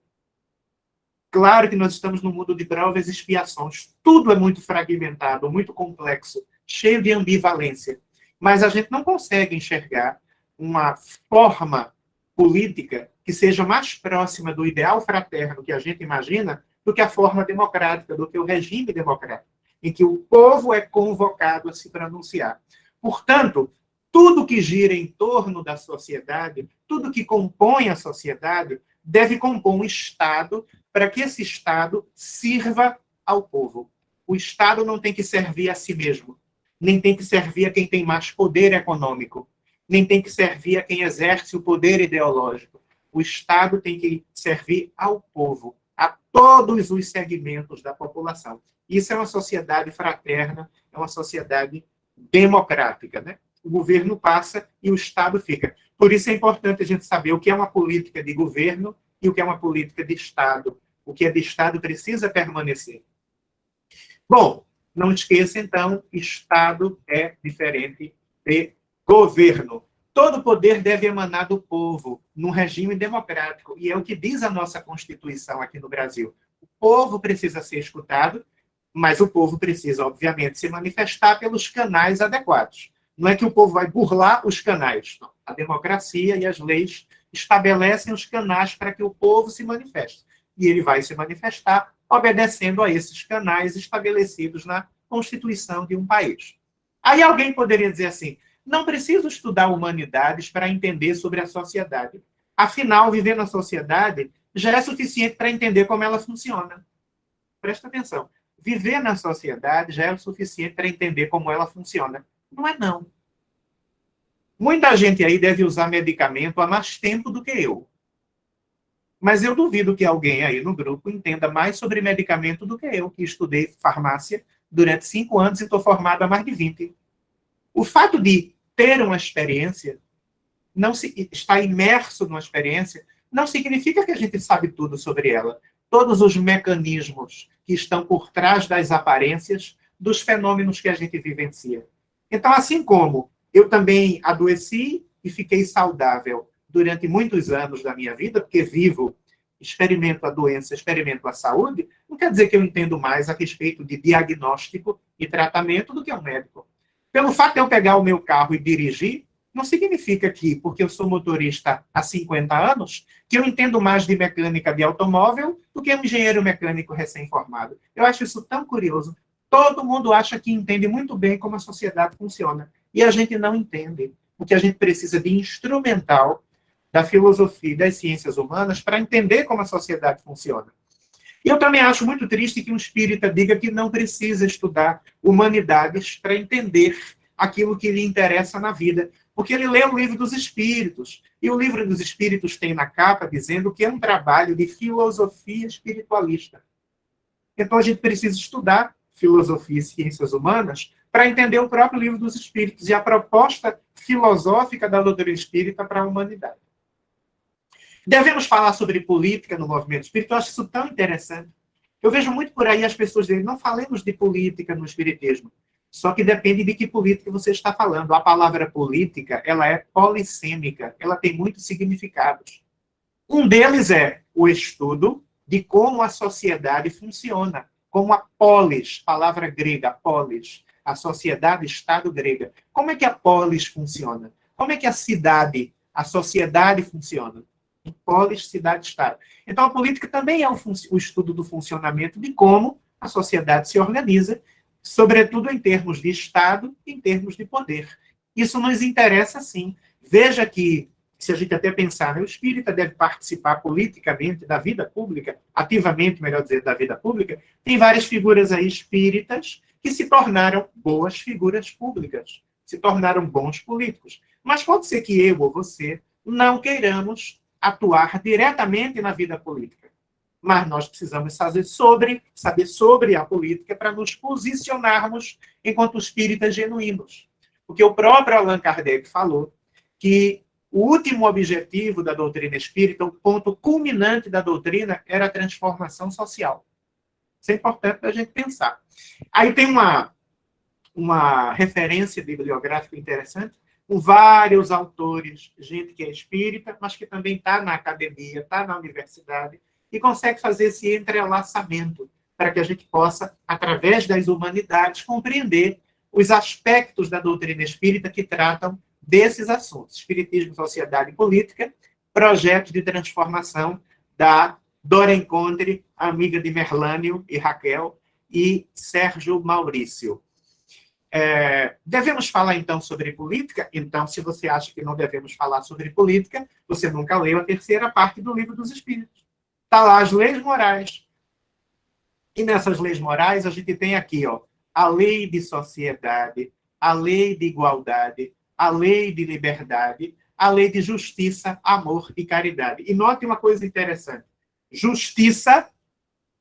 Claro que nós estamos num mundo de provas e expiações. Tudo é muito fragmentado, muito complexo, cheio de ambivalência. Mas a gente não consegue enxergar uma forma política que seja mais próxima do ideal fraterno que a gente imagina do que a forma democrática, do que o regime democrático, em que o povo é convocado a se pronunciar. Portanto, tudo que gira em torno da sociedade, tudo que compõe a sociedade, deve compor um Estado para que esse Estado sirva ao povo. O Estado não tem que servir a si mesmo, nem tem que servir a quem tem mais poder econômico, nem tem que servir a quem exerce o poder ideológico. O Estado tem que servir ao povo, a todos os segmentos da população. Isso é uma sociedade fraterna, é uma sociedade democrática, né? O governo passa e o Estado fica. Por isso é importante a gente saber o que é uma política de governo e o que é uma política de Estado. O que é de Estado precisa permanecer. Bom, não esqueça, então, Estado é diferente de governo. Todo poder deve emanar do povo, num regime democrático. E é o que diz a nossa Constituição aqui no Brasil. O povo precisa ser escutado, mas o povo precisa, obviamente, se manifestar pelos canais adequados. Não é que o povo vai burlar os canais. Não. A democracia e as leis estabelecem os canais para que o povo se manifeste. E ele vai se manifestar obedecendo a esses canais estabelecidos na Constituição de um país. Aí alguém poderia dizer assim, não preciso estudar humanidades para entender sobre a sociedade. Afinal, viver na sociedade já é suficiente para entender como ela funciona. Presta atenção. Viver na sociedade já é o suficiente para entender como ela funciona. Não é não. Muita gente aí deve usar medicamento há mais tempo do que eu. Mas eu duvido que alguém aí no grupo entenda mais sobre medicamento do que eu, que estudei farmácia durante 5 anos e estou formado há mais de 20. O fato de ter uma experiência, estar imerso numa experiência, não significa que a gente sabe tudo sobre ela. Todos os mecanismos que estão por trás das aparências dos fenômenos que a gente vivencia. Então, assim como eu também adoeci e fiquei saudável durante muitos anos da minha vida, porque vivo, experimento a doença, experimento a saúde, não quer dizer que eu entendo mais a respeito de diagnóstico e tratamento do que um médico. Pelo fato de eu pegar o meu carro e dirigir, não significa que, porque eu sou motorista há 50 anos, que eu entendo mais de mecânica de automóvel do que um engenheiro mecânico recém-formado. Eu acho isso tão curioso. Todo mundo acha que entende muito bem como a sociedade funciona. E a gente não entende. Porque a gente precisa de instrumental da filosofia e das ciências humanas para entender como a sociedade funciona. E eu também acho muito triste que um espírita diga que não precisa estudar humanidades para entender aquilo que lhe interessa na vida. Porque ele lê o Livro dos Espíritos. E o Livro dos Espíritos tem na capa dizendo que é um trabalho de filosofia espiritualista. Então a gente precisa estudar filosofia e ciências humanas para entender o próprio Livro dos Espíritos e a proposta filosófica da doutrina espírita para a humanidade. Devemos falar sobre política no movimento espírita. Eu acho isso tão interessante. Eu vejo muito por aí as pessoas dizendo, não falemos de política no espiritismo. Só que depende de que política você está falando. A palavra política, ela é polissêmica. Ela tem muitos significados. Um deles é o estudo de como a sociedade funciona. Como a polis, palavra grega, polis, a sociedade-estado grega. Como é que a polis funciona? Como é que a cidade, a sociedade funciona? Polis, cidade-estado. Então, a política também é o estudo do funcionamento de como a sociedade se organiza, sobretudo em termos de Estado e em termos de poder. Isso nos interessa, sim. Veja que, se a gente até pensar, o espírita deve participar politicamente da vida pública, ativamente, melhor dizer, da vida pública, tem várias figuras aí espíritas que se tornaram boas figuras públicas, se tornaram bons políticos. Mas pode ser que eu ou você não queiramos atuar diretamente na vida política. Mas nós precisamos saber sobre a política para nos posicionarmos enquanto espíritas genuínos. Porque o próprio Allan Kardec falou que o último objetivo da doutrina espírita, o ponto culminante da doutrina, era a transformação social. Isso é importante para a gente pensar. Aí tem uma referência bibliográfica interessante, com vários autores, gente que é espírita, mas que também está na academia, está na universidade, e consegue fazer esse entrelaçamento para que a gente possa, através das humanidades, compreender os aspectos da doutrina espírita que tratam desses assuntos. Espiritismo, sociedade e política, projetos de transformação da Dora Encontre, amiga de Merlânio e Raquel, e Sérgio Maurício. Devemos falar, então, sobre política? Então, se você acha que não devemos falar sobre política, você nunca leu a terceira parte do Livro dos Espíritos. Está lá as leis morais. E nessas leis morais, a gente tem aqui, a lei de sociedade, a lei de igualdade, a lei de liberdade, a lei de justiça, amor e caridade. E note uma coisa interessante. Justiça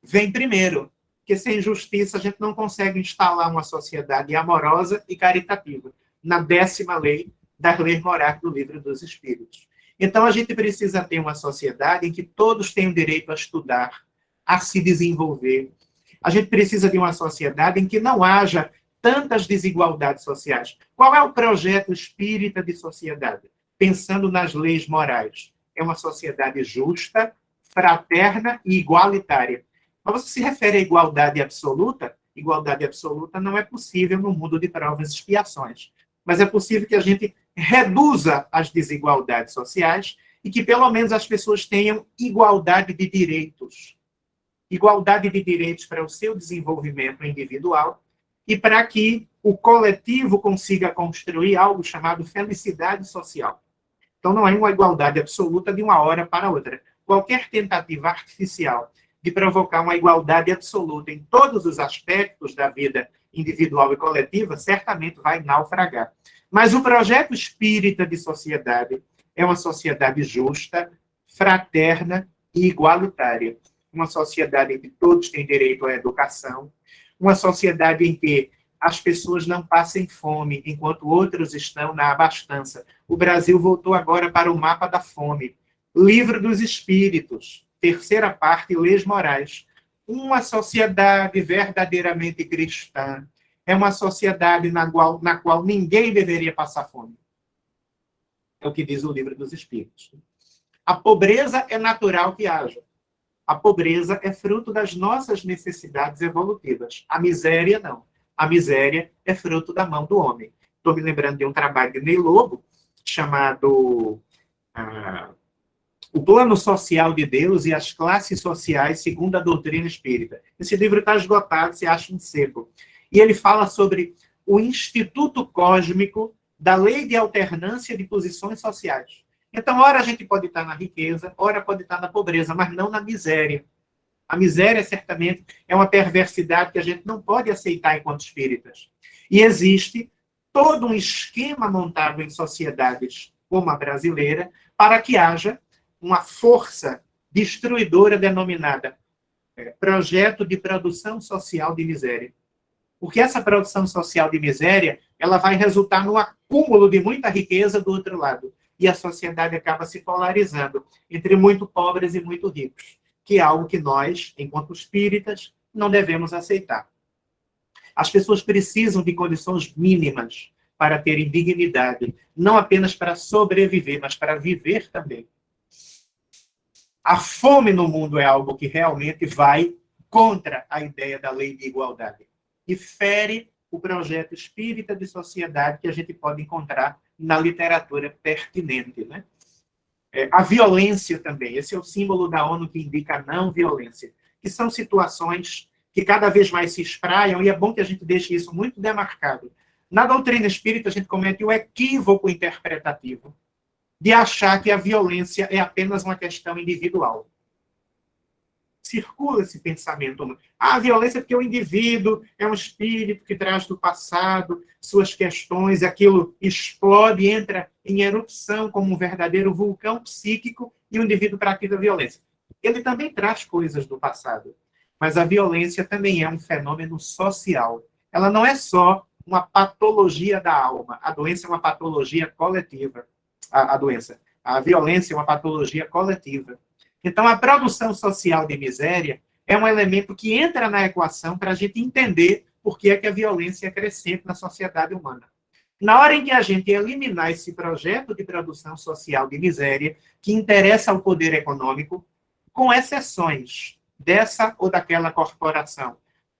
vem primeiro, porque sem justiça a gente não consegue instalar uma sociedade amorosa e caritativa, na 10ª lei das leis morais do Livro dos Espíritos. Então, a gente precisa ter uma sociedade em que todos tenham direito a estudar, a se desenvolver. A gente precisa de uma sociedade em que não haja tantas desigualdades sociais. Qual é o projeto espírita de sociedade? Pensando nas leis morais. É uma sociedade justa, fraterna e igualitária. Mas você se refere à igualdade absoluta? Igualdade absoluta não é possível no mundo de provas e expiações. Mas é possível que a gente reduza as desigualdades sociais e que, pelo menos, as pessoas tenham igualdade de direitos. Igualdade de direitos para o seu desenvolvimento individual e para que o coletivo consiga construir algo chamado felicidade social. Então, não é uma igualdade absoluta de uma hora para outra. Qualquer tentativa artificial de provocar uma igualdade absoluta em todos os aspectos da vida individual e coletiva, certamente vai naufragar. Mas o projeto espírita de sociedade é uma sociedade justa, fraterna e igualitária. Uma sociedade em que todos têm direito à educação, uma sociedade em que as pessoas não passem fome, enquanto outros estão na abastança. O Brasil voltou agora para o mapa da fome. Livro dos Espíritos, terceira parte, Leis Morais. Uma sociedade verdadeiramente cristã é uma sociedade na qual ninguém deveria passar fome. É o que diz o Livro dos Espíritos. A pobreza é natural que haja. A pobreza é fruto das nossas necessidades evolutivas. A miséria, não. A miséria é fruto da mão do homem. Estou me lembrando de um trabalho de Ney Lobo, chamado O Plano Social de Deus e as Classes Sociais segundo a Doutrina Espírita. Esse livro está esgotado, se acha em seco. E ele fala sobre o Instituto Cósmico da Lei de Alternância de Posições Sociais. Então, ora a gente pode estar na riqueza, ora pode estar na pobreza, mas não na miséria. A miséria, certamente, é uma perversidade que a gente não pode aceitar enquanto espíritas. E existe todo um esquema montado em sociedades como a brasileira para que haja uma força destruidora denominada projeto de produção social de miséria. Porque essa produção social de miséria, ela vai resultar no acúmulo de muita riqueza do outro lado. E a sociedade acaba se polarizando entre muito pobres e muito ricos, que é algo que nós, enquanto espíritas, não devemos aceitar. As pessoas precisam de condições mínimas para terem dignidade, não apenas para sobreviver, mas para viver também. A fome no mundo é algo que realmente vai contra a ideia da lei de igualdade e fere o projeto espírita de sociedade que a gente pode encontrar na literatura pertinente, né? A violência também, esse é o símbolo da ONU que indica a não violência, que são situações que cada vez mais se espraiam, e é bom que a gente deixe isso muito demarcado. Na doutrina espírita, a gente comete o equívoco interpretativo de achar que a violência é apenas uma questão individual. Circula esse pensamento. A violência é porque o indivíduo é um espírito que traz do passado suas questões, aquilo explode, entra em erupção como um verdadeiro vulcão psíquico e o indivíduo pratica violência. Ele também traz coisas do passado, mas a violência também é um fenômeno social. Ela não é só uma patologia da alma. A doença é uma patologia coletiva. A violência é uma patologia coletiva. Então, a produção social de miséria é um elemento que entra na equação para a gente entender por que é que a violência é crescente na sociedade humana. Na hora em que a gente eliminar esse projeto de produção social de miséria, que interessa ao poder econômico, com exceções dessa ou daquela corporação,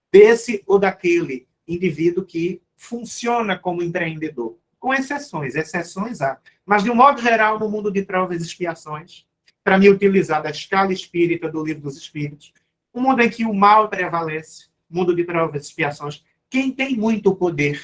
desse ou daquele indivíduo que funciona como empreendedor, com exceções há. Mas, de um modo geral, no mundo de provas e expiações, para me utilizar da escala espírita do Livro dos Espíritos, um mundo em que o mal prevalece, mundo de provas e expiações, quem tem muito poder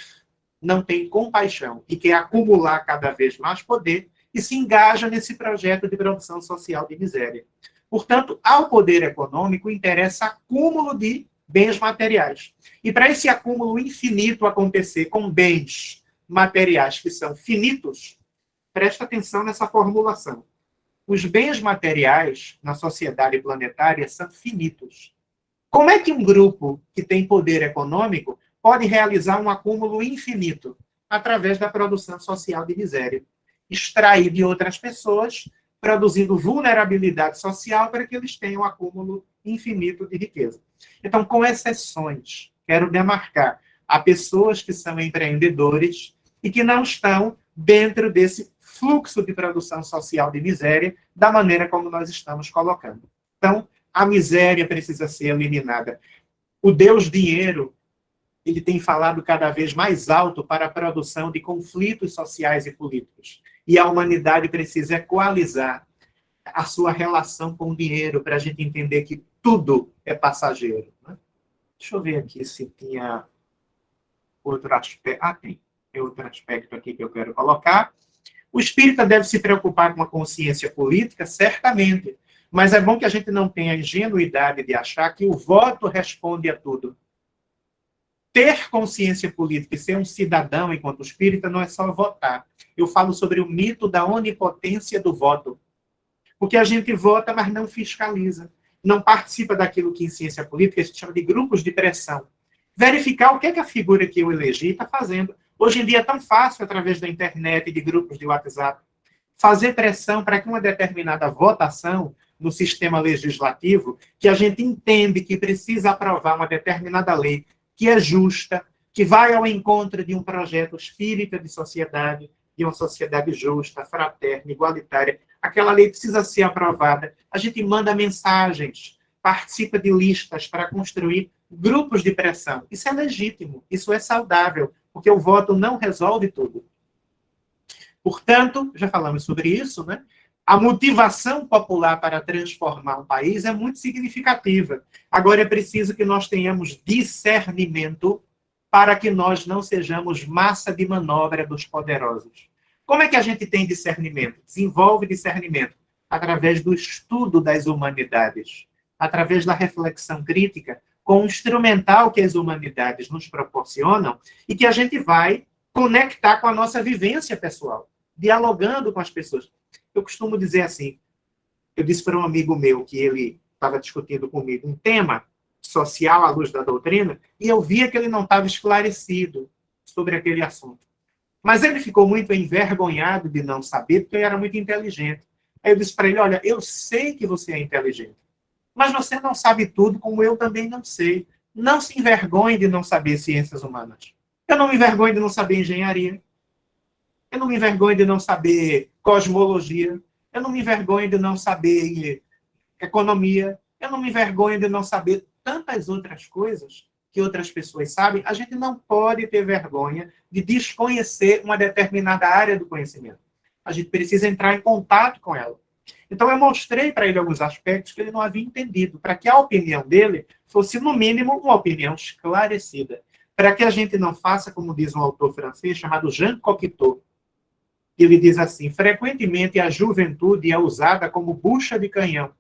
não tem compaixão e quer acumular cada vez mais poder e se engaja nesse projeto de produção social de miséria. Portanto, ao poder econômico interessa acúmulo de bens materiais. E para esse acúmulo infinito acontecer com bens materiais que são finitos, presta atenção nessa formulação. Os bens materiais na sociedade planetária são finitos. Como é que um grupo que tem poder econômico pode realizar um acúmulo infinito? Através da produção social de miséria. Extrair de outras pessoas, produzindo vulnerabilidade social para que eles tenham um acúmulo infinito de riqueza. Então, com exceções, quero demarcar, há pessoas que são empreendedores e que não estão dentro desse fluxo de produção social de miséria, da maneira como nós estamos colocando. Então, a miséria precisa ser eliminada. O Deus Dinheiro, ele tem falado cada vez mais alto para a produção de conflitos sociais e políticos. E a humanidade precisa equalizar a sua relação com o dinheiro, para a gente entender que tudo é passageiro. Né? Deixa eu ver aqui se tinha outro aspecto. Tem outro aspecto aqui que eu quero colocar. O espírita deve se preocupar com a consciência política, certamente, mas é bom que a gente não tenha a ingenuidade de achar que o voto responde a tudo. Ter consciência política e ser um cidadão enquanto espírita não é só votar. Eu falo sobre o mito da onipotência do voto. Porque a gente vota, mas não fiscaliza. Não participa daquilo que em ciência política a gente chama de grupos de pressão. verificar o que é que a figura que eu elegi está fazendo. Hoje em dia é tão fácil, através da internet e de grupos de WhatsApp, fazer pressão para que uma determinada votação no sistema legislativo, que a gente entende que precisa aprovar uma determinada lei que é justa, que vai ao encontro de um projeto espírita de sociedade, de uma sociedade justa, fraterna, igualitária. Aquela lei precisa ser aprovada. A gente manda mensagens, participa de listas para construir grupos de pressão. Isso é legítimo, isso é saudável, porque o voto não resolve tudo. Portanto, já falamos sobre isso, né? A motivação popular para transformar um país é muito significativa. Agora é preciso que nós tenhamos discernimento para que nós não sejamos massa de manobra dos poderosos. Como é que a gente tem discernimento? Desenvolve discernimento através do estudo das humanidades, através da reflexão crítica, com o instrumental que as humanidades nos proporcionam e que a gente vai conectar com a nossa vivência pessoal, dialogando com as pessoas. Eu costumo dizer assim, eu disse para um amigo meu que ele estava discutindo comigo um tema social à luz da doutrina, e eu via que ele não estava esclarecido sobre aquele assunto. Mas ele ficou muito envergonhado de não saber, porque ele era muito inteligente. Aí eu disse para ele, olha, eu sei que você é inteligente, mas você não sabe tudo, como eu também não sei. Não se envergonhe de não saber ciências humanas. Eu não me envergonho de não saber engenharia. Eu não me envergonho de não saber cosmologia. Eu não me envergonho de não saber economia. Eu não me envergonho de não saber tantas outras coisas que outras pessoas sabem. A gente não pode ter vergonha de desconhecer uma determinada área do conhecimento. A gente precisa entrar em contato com ela. Então, eu mostrei para ele alguns aspectos que ele não havia entendido, para que a opinião dele fosse, no mínimo, uma opinião esclarecida. Para que a gente não faça, como diz um autor francês chamado Jean Cocteau. Ele diz assim, frequentemente a juventude é usada como bucha de canhão.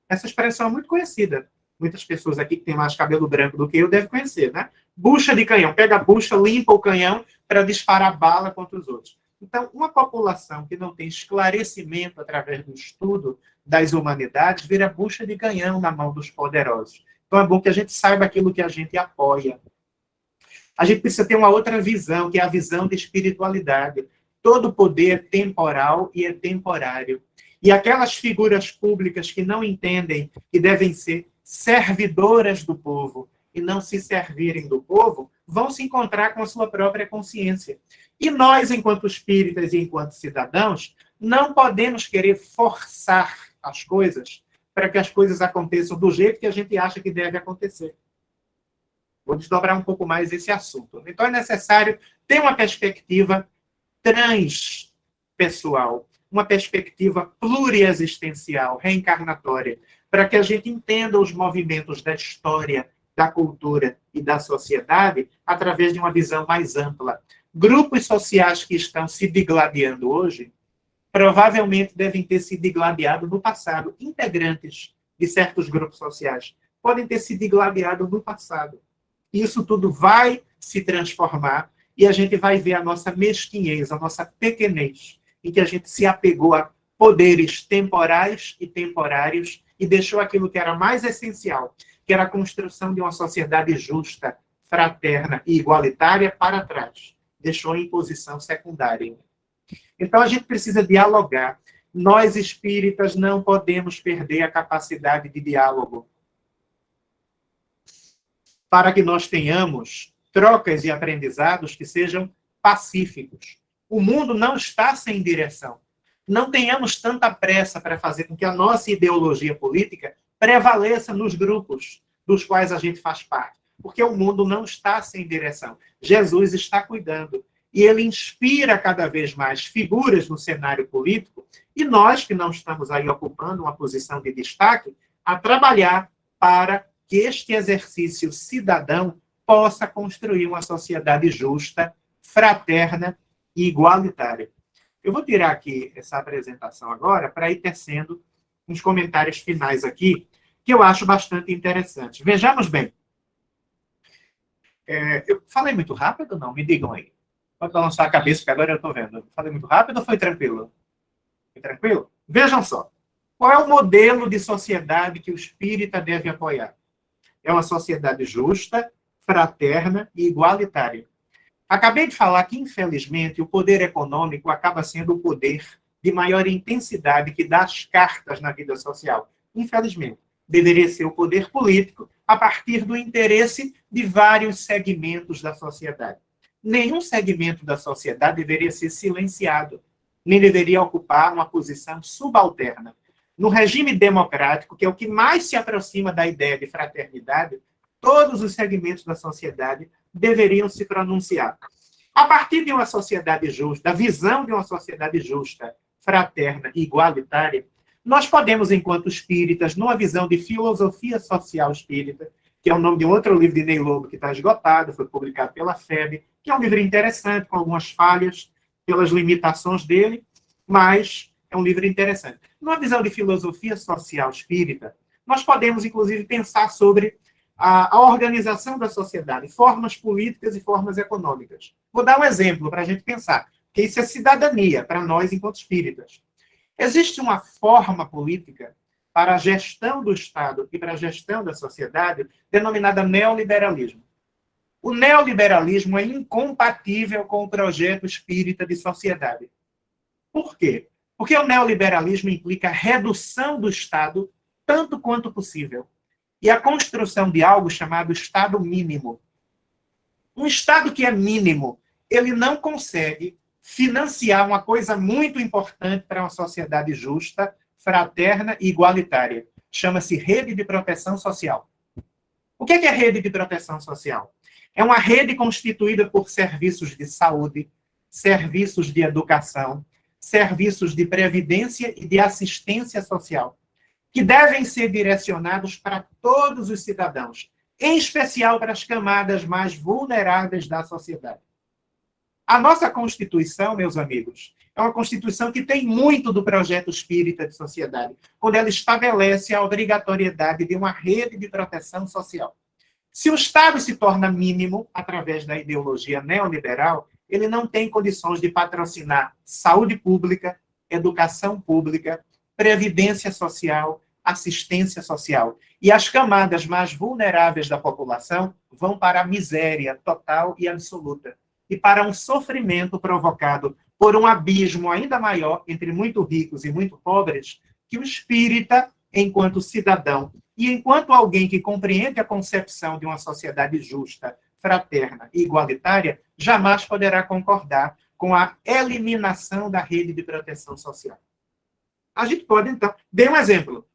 Essa expressão é muito conhecida. Muitas pessoas aqui que têm mais cabelo branco do que eu devem conhecer, né? Bucha de canhão. Pega a bucha, limpa o canhão para disparar bala contra os outros. Então, uma população que não tem esclarecimento através do estudo das humanidades vira bucha de canhão na mão dos poderosos. Então, é bom que a gente saiba aquilo que a gente apoia. A gente precisa ter uma outra visão, que é a visão de espiritualidade. Todo poder é temporal e é temporário. E aquelas figuras públicas que não entendem que devem ser servidoras do povo e não se servirem do povo, vão se encontrar com a sua própria consciência. E nós, enquanto espíritas e enquanto cidadãos, não podemos querer forçar as coisas para que as coisas aconteçam do jeito que a gente acha que deve acontecer. Vou desdobrar um pouco mais esse assunto. Então, é necessário ter uma perspectiva transpessoal, uma perspectiva pluriexistencial, reencarnatória, para que a gente entenda os movimentos da história, da cultura e da sociedade através de uma visão mais ampla. Grupos sociais que estão se digladiando hoje provavelmente devem ter se digladiado no passado. Integrantes de certos grupos sociais podem ter se digladiado no passado. Isso tudo vai se transformar e a gente vai ver a nossa mesquinhez, a nossa pequenez, em que a gente se apegou a poderes temporais e temporários e deixou aquilo que era mais essencial, que era a construção de uma sociedade justa, fraterna e igualitária para trás. Deixou em posição secundária. Então, a gente precisa dialogar. Nós, espíritas, não podemos perder a capacidade de diálogo. Para que nós tenhamos trocas e aprendizados que sejam pacíficos. O mundo não está sem direção. Não tenhamos tanta pressa para fazer com que a nossa ideologia política prevaleça nos grupos dos quais a gente faz parte. Porque o mundo não está sem direção. Jesus está cuidando. E ele inspira cada vez mais figuras no cenário político, e nós, que não estamos aí ocupando uma posição de destaque, a trabalhar para que este exercício cidadão possa construir uma sociedade justa, fraterna e igualitária. Eu vou tirar aqui essa apresentação agora para ir tecendo uns comentários finais aqui, que eu acho bastante interessantes. Vejamos bem. Eu falei muito rápido ou não? Me digam aí. Pode balançar a cabeça, que agora eu estou vendo. Falei muito rápido ou foi tranquilo? Foi tranquilo? Vejam só. Qual é o modelo de sociedade que o espírita deve apoiar? É uma sociedade justa, fraterna e igualitária. Acabei de falar que, infelizmente, o poder econômico acaba sendo o poder de maior intensidade que dá as cartas na vida social. Infelizmente, deveria ser o poder político a partir do interesse de vários segmentos da sociedade. Nenhum segmento da sociedade deveria ser silenciado, nem deveria ocupar uma posição subalterna. No regime democrático, que é o que mais se aproxima da ideia de fraternidade, todos os segmentos da sociedade deveriam se pronunciar. A partir de uma sociedade justa, da visão de uma sociedade justa, fraterna e igualitária, nós podemos, enquanto espíritas, numa visão de filosofia social espírita, que é o nome de um outro livro de Ney Lobo que está esgotado, foi publicado pela FEB, que é um livro interessante, com algumas falhas, pelas limitações dele, mas é um livro interessante. Numa visão de filosofia social espírita, nós podemos, inclusive, pensar sobre a organização da sociedade, formas políticas e formas econômicas. Vou dar um exemplo para a gente pensar, porque isso é cidadania para nós, enquanto espíritas. Existe uma forma política para a gestão do Estado e para a gestão da sociedade denominada neoliberalismo. O neoliberalismo é incompatível com o projeto espírita de sociedade. Por quê? Porque o neoliberalismo implica a redução do Estado tanto quanto possível e a construção de algo chamado Estado mínimo. Um Estado que é mínimo, ele não consegue financiar uma coisa muito importante para uma sociedade justa, fraterna e igualitária. Chama-se rede de proteção social. O que é rede de proteção social? É uma rede constituída por serviços de saúde, serviços de educação, serviços de previdência e de assistência social, que devem ser direcionados para todos os cidadãos, em especial para as camadas mais vulneráveis da sociedade. A nossa Constituição, meus amigos, é uma Constituição que tem muito do projeto espírita de sociedade, quando ela estabelece a obrigatoriedade de uma rede de proteção social. Se o Estado se torna mínimo, através da ideologia neoliberal, ele não tem condições de patrocinar saúde pública, educação pública, previdência social, assistência social. E as camadas mais vulneráveis da população vão para a miséria total e absoluta. E para um sofrimento provocado por um abismo ainda maior entre muito ricos e muito pobres, que o espírita, enquanto cidadão e enquanto alguém que compreende a concepção de uma sociedade justa, fraterna e igualitária, jamais poderá concordar com a eliminação da rede de proteção social. A gente pode, então, dar um exemplo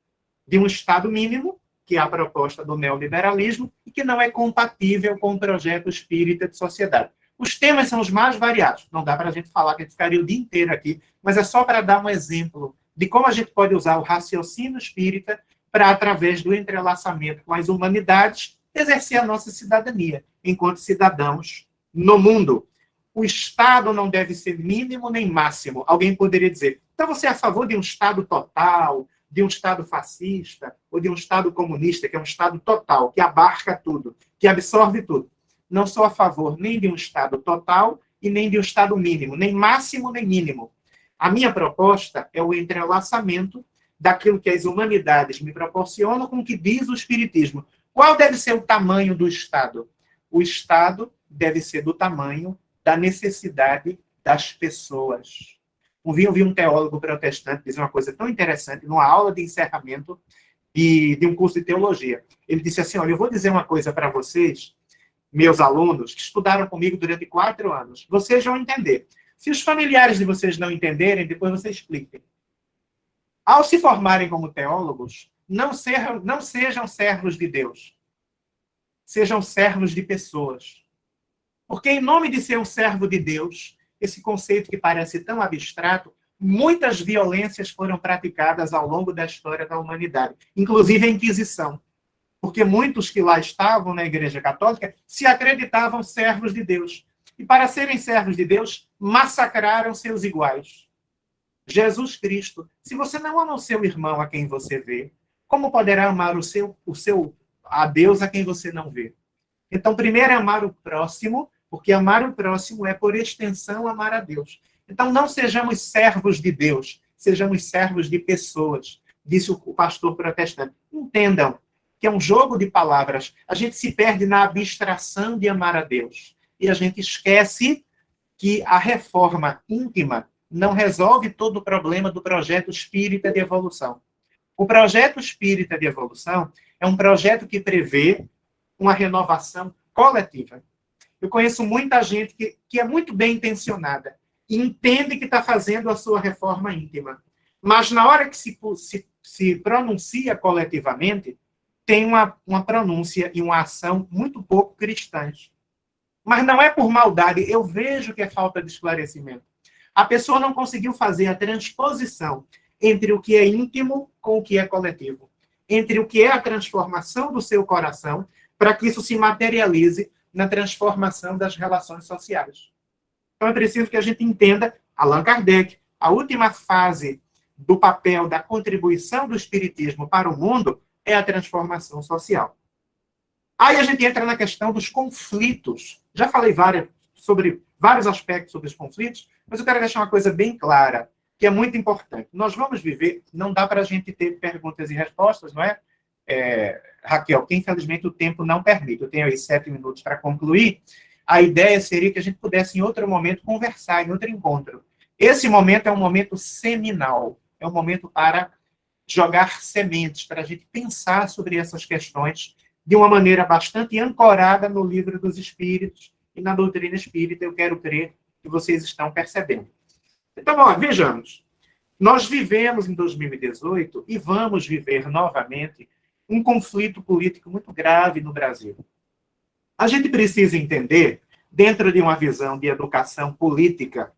de um Estado mínimo, que é a proposta do neoliberalismo, e que não é compatível com o projeto espírita de sociedade. Os temas são os mais variados. Não dá para a gente falar que a gente ficaria o dia inteiro aqui, mas é só para dar um exemplo de como a gente pode usar o raciocínio espírita para, através do entrelaçamento com as humanidades, exercer a nossa cidadania, enquanto cidadãos no mundo. O Estado não deve ser mínimo nem máximo. Alguém poderia dizer, então você é a favor de um Estado total, de um Estado fascista, ou de um Estado comunista, que é um Estado total, que abarca tudo, que absorve tudo. Não sou a favor nem de um Estado total e nem de um Estado mínimo, nem máximo nem mínimo. A minha proposta é o entrelaçamento daquilo que as humanidades me proporcionam com o que diz o Espiritismo. Qual deve ser o tamanho do Estado? O Estado deve ser do tamanho da necessidade das pessoas. Eu vi um teólogo protestante dizer uma coisa tão interessante numa aula de encerramento de um curso de teologia. Ele disse assim, olha, eu vou dizer uma coisa para vocês, meus alunos, que estudaram comigo durante 4 anos. Vocês vão entender. Se os familiares de vocês não entenderem, depois vocês expliquem. Ao se formarem como teólogos, não sejam servos de Deus. Sejam servos de pessoas. Porque em nome de ser um servo de Deus, esse conceito que parece tão abstrato, muitas violências foram praticadas ao longo da história da humanidade, inclusive a Inquisição. Porque muitos que lá estavam na Igreja Católica se acreditavam servos de Deus. E para serem servos de Deus, massacraram seus iguais. Jesus Cristo, se você não ama o seu irmão a quem você vê, como poderá amar a Deus a quem você não vê? Então, primeiro é amar o próximo, porque amar o próximo é, por extensão, amar a Deus. Então, não sejamos servos de Deus, sejamos servos de pessoas, disse o pastor protestante. Entendam, que é um jogo de palavras. A gente se perde na abstração de amar a Deus. E a gente esquece que a reforma íntima não resolve todo o problema do projeto espírita de evolução. O projeto espírita de evolução é um projeto que prevê uma renovação coletiva. Eu conheço muita gente que é muito bem intencionada e entende que está fazendo a sua reforma íntima. Mas na hora que se pronuncia coletivamente, tem uma pronúncia e uma ação muito pouco cristãs. Mas não é por maldade, eu vejo que é falta de esclarecimento. A pessoa não conseguiu fazer a transposição entre o que é íntimo com o que é coletivo, entre o que é a transformação do seu coração, para que isso se materialize na transformação das relações sociais. Então é preciso que a gente entenda, Allan Kardec, a última fase do papel da contribuição do espiritismo para o mundo é a transformação social. Aí a gente entra na questão dos conflitos. Já falei sobre vários aspectos sobre os conflitos, mas eu quero deixar uma coisa bem clara, que é muito importante. Nós vamos viver, não dá para a gente ter perguntas e respostas, não é? Raquel, que infelizmente o tempo não permite. Eu tenho aí 7 minutos para concluir. A ideia seria que a gente pudesse, em outro momento, conversar, em outro encontro. Esse momento é um momento seminal, é um momento para jogar sementes, para a gente pensar sobre essas questões de uma maneira bastante ancorada no Livro dos Espíritos e na doutrina espírita. Eu quero crer que vocês estão percebendo. Então, vejamos. Nós vivemos em 2018 e vamos viver novamente um conflito político muito grave no Brasil. A gente precisa entender, dentro de uma visão de educação política,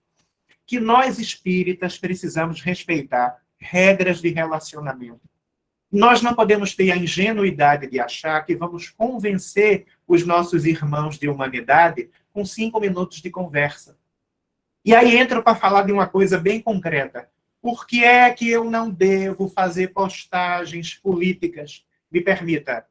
que nós espíritas precisamos respeitar regras de relacionamento. Nós não podemos ter a ingenuidade de achar que vamos convencer os nossos irmãos de humanidade com 5 minutos de conversa. E aí entro para falar de uma coisa bem concreta. Por que é que eu não devo fazer postagens políticas? Me permita,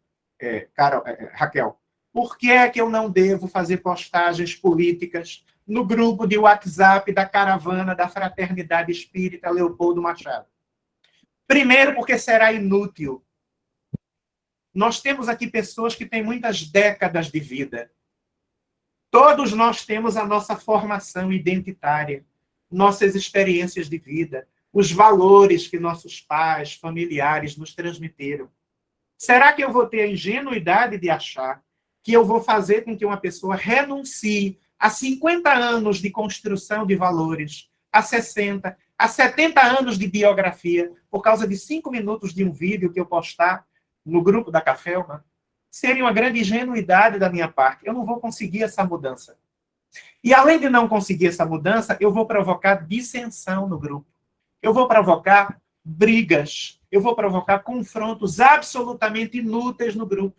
Raquel. Por que é que eu não devo fazer postagens políticas no grupo de WhatsApp da caravana da Fraternidade Espírita Leopoldo Machado? Primeiro, porque será inútil. Nós temos aqui pessoas que têm muitas décadas de vida. Todos nós temos a nossa formação identitária, nossas experiências de vida, os valores que nossos pais, familiares nos transmitiram. Será que eu vou ter a ingenuidade de achar que eu vou fazer com que uma pessoa renuncie a 50 anos de construção de valores, a 60, a 70 anos de biografia, por causa de 5 minutos de um vídeo que eu postar no grupo da Cafelma? Seria uma grande ingenuidade da minha parte. Eu não vou conseguir essa mudança. E além de não conseguir essa mudança, eu vou provocar dissensão no grupo. Eu vou provocar brigas. Eu vou provocar confrontos absolutamente inúteis no grupo.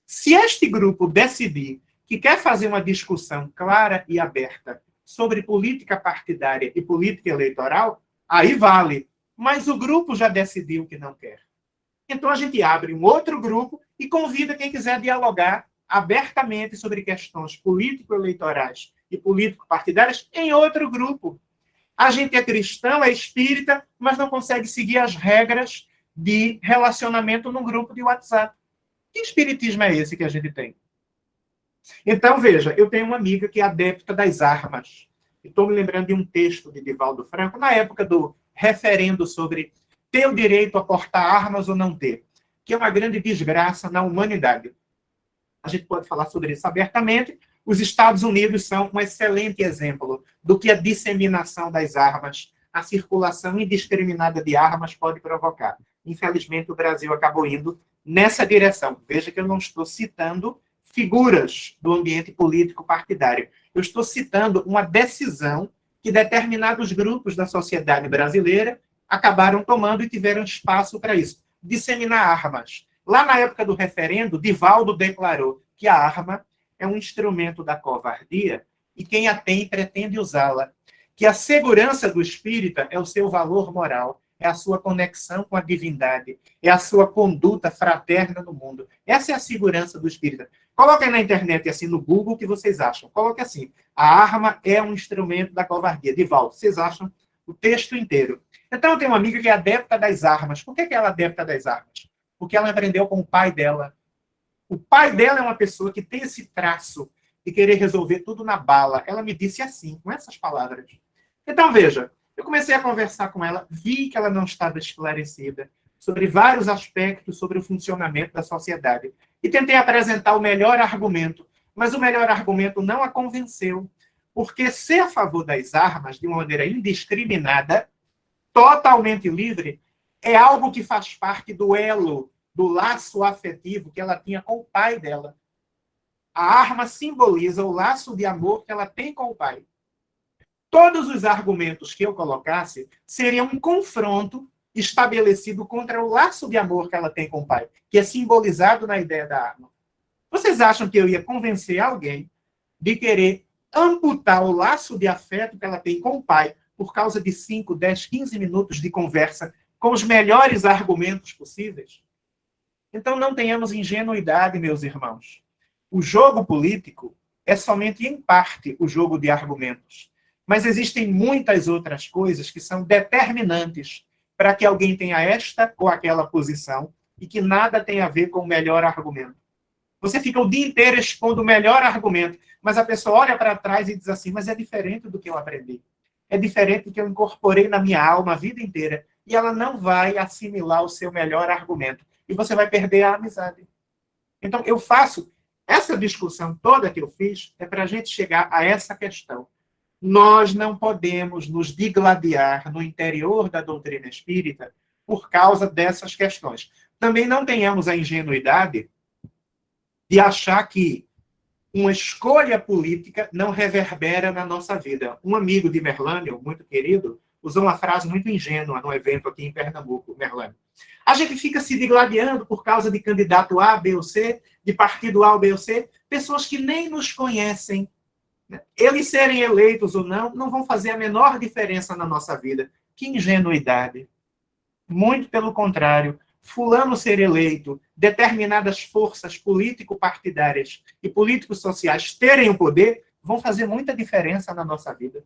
Se este grupo decidir que quer fazer uma discussão clara e aberta sobre política partidária e política eleitoral, aí vale. Mas o grupo já decidiu que não quer. Então a gente abre um outro grupo e convida quem quiser dialogar abertamente sobre questões político-eleitorais e político-partidárias em outro grupo. A gente é cristão, é espírita, mas não consegue seguir as regras de relacionamento num grupo de WhatsApp. Que espiritismo é esse que a gente tem? Então, veja, eu tenho uma amiga que é adepta das armas. Estou me lembrando de um texto de Divaldo Franco, na época do referendo sobre ter o direito a portar armas ou não ter, que é uma grande desgraça na humanidade. A gente pode falar sobre isso abertamente. Os Estados Unidos são um excelente exemplo do que a disseminação das armas, a circulação indiscriminada de armas pode provocar. Infelizmente, o Brasil acabou indo nessa direção. Veja que eu não estou citando figuras do ambiente político partidário. Eu estou citando uma decisão que determinados grupos da sociedade brasileira acabaram tomando e tiveram espaço para isso. Disseminar armas. Lá na época do referendo, Divaldo declarou que a arma é um instrumento da covardia e quem a tem pretende usá-la. Que a segurança do espírita é o seu valor moral, é a sua conexão com a divindade, é a sua conduta fraterna no mundo. Essa é a segurança do espírita. Coloquem na internet, assim, no Google, o que vocês acham. Coloque assim, a arma é um instrumento da covardia. Divaldo, vocês acham o texto inteiro. Então, eu tenho uma amiga que é adepta das armas. Por que ela é adepta das armas? porque ela aprendeu com o pai dela. O pai dela é uma pessoa que tem esse traço de querer resolver tudo na bala. Ela me disse assim, com essas palavras. Então, veja, eu comecei a conversar com ela, vi que ela não estava esclarecida sobre vários aspectos sobre o funcionamento da sociedade. E tentei apresentar o melhor argumento, mas o melhor argumento não a convenceu, porque ser a favor das armas de uma maneira indiscriminada, totalmente livre, é algo que faz parte do elo, do laço afetivo que ela tinha com o pai dela. A arma simboliza o laço de amor que ela tem com o pai. Todos os argumentos que eu colocasse seriam um confronto estabelecido contra o laço de amor que ela tem com o pai, que é simbolizado na ideia da arma. Vocês acham que eu ia convencer alguém de querer amputar o laço de afeto que ela tem com o pai por causa de 5, 10, 15 minutos de conversa com os melhores argumentos possíveis? Então não tenhamos ingenuidade, meus irmãos. O jogo político é somente em parte o jogo de argumentos. Mas existem muitas outras coisas que são determinantes para que alguém tenha esta ou aquela posição e que nada tem a ver com o melhor argumento. Você fica o dia inteiro expondo o melhor argumento, mas a pessoa olha para trás e diz assim, mas é diferente do que eu aprendi. É diferente do que eu incorporei na minha alma a vida inteira. E ela não vai assimilar o seu melhor argumento. E você vai perder a amizade. Então, eu faço... Essa discussão toda que eu fiz é para a gente chegar a essa questão. Nós não podemos nos digladiar no interior da doutrina espírita por causa dessas questões. Também não tenhamos a ingenuidade de achar que uma escolha política não reverbera na nossa vida. Um amigo de Merlânio, muito querido, usou uma frase muito ingênua no evento aqui em Pernambuco, Merlânio. A gente fica se digladiando por causa de candidato A, B ou C, de partido A ou B ou C, pessoas que nem nos conhecem. Eles serem eleitos ou não, não vão fazer a menor diferença na nossa vida. Que ingenuidade. Muito pelo contrário. Fulano ser eleito, determinadas forças político-partidárias e políticos sociais terem o poder, vão fazer muita diferença na nossa vida.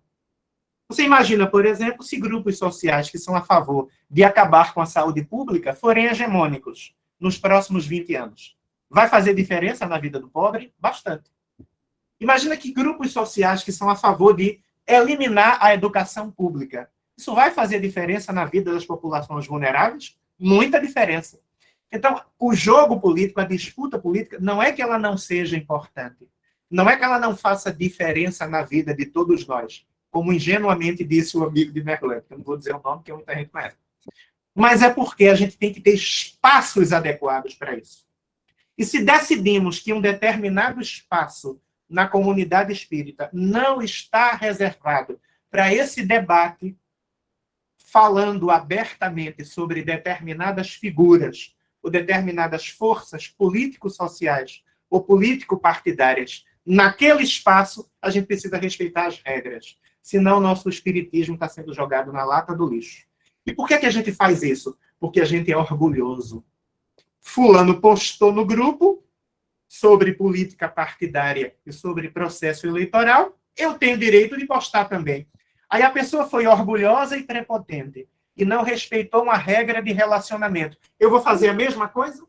Você imagina, por exemplo, se grupos sociais que são a favor de acabar com a saúde pública forem hegemônicos nos próximos 20 anos. Vai fazer diferença na vida do pobre? Bastante. Imagina que grupos sociais que são a favor de eliminar a educação pública. Isso vai fazer diferença na vida das populações vulneráveis? Muita diferença. Então, o jogo político, a disputa política, não é que ela não seja importante. Não é que ela não faça diferença na vida de todos nós, como ingenuamente disse o amigo de Merlânio, que eu não vou dizer o nome, porque muita gente conhece. Mas é porque a gente tem que ter espaços adequados para isso. E se decidimos que um determinado espaço na comunidade espírita não está reservado para esse debate, falando abertamente sobre determinadas figuras ou determinadas forças político-sociais ou político-partidárias, naquele espaço, a gente precisa respeitar as regras. Senão, o nosso espiritismo está sendo jogado na lata do lixo. E por que a gente faz isso? Porque a gente é orgulhoso. Fulano postou no grupo sobre política partidária e sobre processo eleitoral, eu tenho direito de postar também. Aí a pessoa foi orgulhosa e prepotente e não respeitou uma regra de relacionamento. Eu vou fazer a mesma coisa?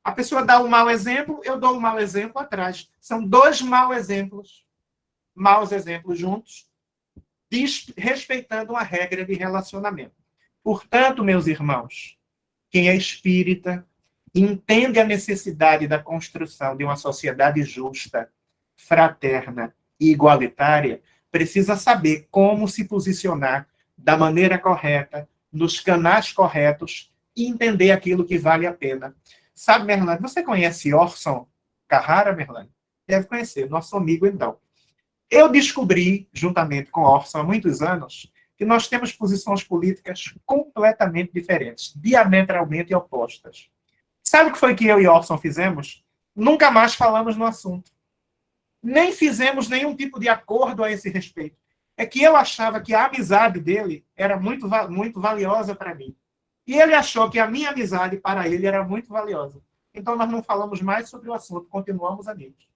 A pessoa dá um mau exemplo, eu dou um mau exemplo atrás. São dois maus exemplos juntos, respeitando uma regra de relacionamento. Portanto, meus irmãos, quem é espírita entende a necessidade da construção de uma sociedade justa, fraterna e igualitária, precisa saber como se posicionar da maneira correta, nos canais corretos e entender aquilo que vale a pena. Sabe, Merlânio, você conhece Orson Carrara, Merlânio? Deve conhecer, nosso amigo então. Eu descobri, juntamente com Orson há muitos anos, que nós temos posições políticas completamente diferentes, diametralmente opostas. Sabe o que foi que eu e Orson fizemos? Nunca mais falamos no assunto. Nem fizemos nenhum tipo de acordo a esse respeito. É que eu achava que a amizade dele era muito valiosa para mim. E ele achou que a minha amizade para ele era muito valiosa. Então nós não falamos mais sobre o assunto, continuamos amigos.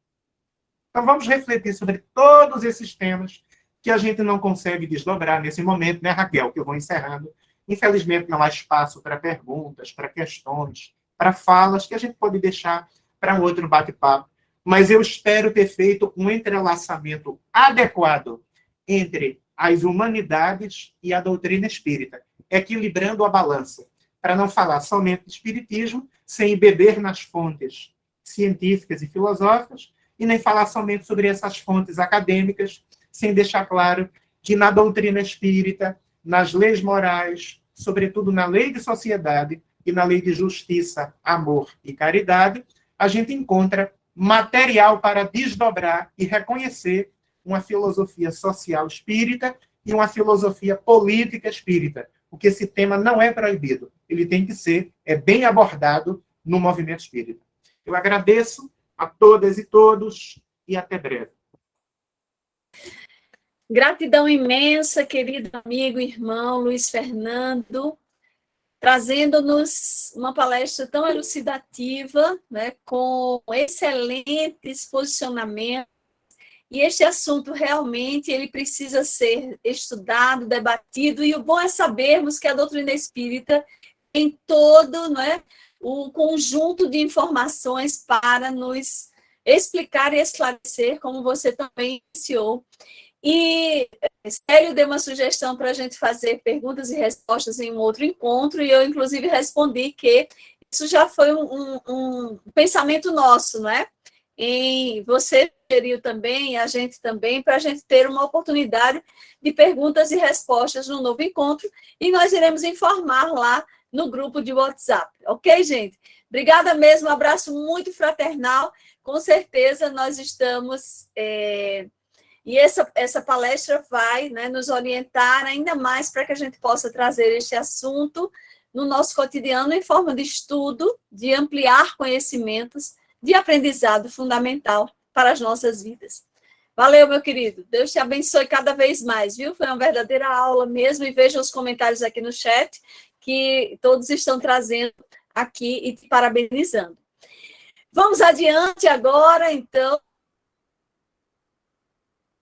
Então vamos refletir sobre todos esses temas que a gente não consegue desdobrar nesse momento, né, Raquel? Que eu vou encerrando. Infelizmente não há espaço para perguntas, para questões. para falas que a gente pode deixar para um outro bate-papo. Mas eu espero ter feito um entrelaçamento adequado entre as humanidades e a doutrina espírita, equilibrando a balança, para não falar somente de espiritismo, sem beber nas fontes científicas e filosóficas, e nem falar somente sobre essas fontes acadêmicas, sem deixar claro que na doutrina espírita, nas leis morais, sobretudo na lei de sociedade e na lei de justiça, amor e caridade, a gente encontra material para desdobrar e reconhecer uma filosofia social espírita e uma filosofia política espírita, porque esse tema não é proibido, ele tem que ser bem abordado no movimento espírita. Eu agradeço a todas e todos e até breve. Gratidão imensa, querido amigo, irmão Luiz Fernando, trazendo-nos uma palestra tão elucidativa, né, com excelentes posicionamentos. E este assunto realmente ele precisa ser estudado, debatido, e o bom é sabermos que a doutrina espírita tem todo, né, o conjunto de informações para nos explicar e esclarecer, como você também iniciou. E Célio deu uma sugestão para a gente fazer perguntas e respostas em um outro encontro, e eu, inclusive, respondi que isso já foi um pensamento nosso, não é? E você sugeriu também, a gente também, para a gente ter uma oportunidade de perguntas e respostas no novo encontro, e nós iremos informar lá no grupo de WhatsApp. Ok, gente? Obrigada mesmo, um abraço muito fraternal. Com certeza nós estamos... E essa palestra vai, né, nos orientar ainda mais para que a gente possa trazer este assunto no nosso cotidiano em forma de estudo, de ampliar conhecimentos, de aprendizado fundamental para as nossas vidas. Valeu, meu querido. Deus te abençoe cada vez mais, viu? Foi uma verdadeira aula mesmo, e veja os comentários aqui no chat, que todos estão trazendo aqui e te parabenizando. Vamos adiante agora, então,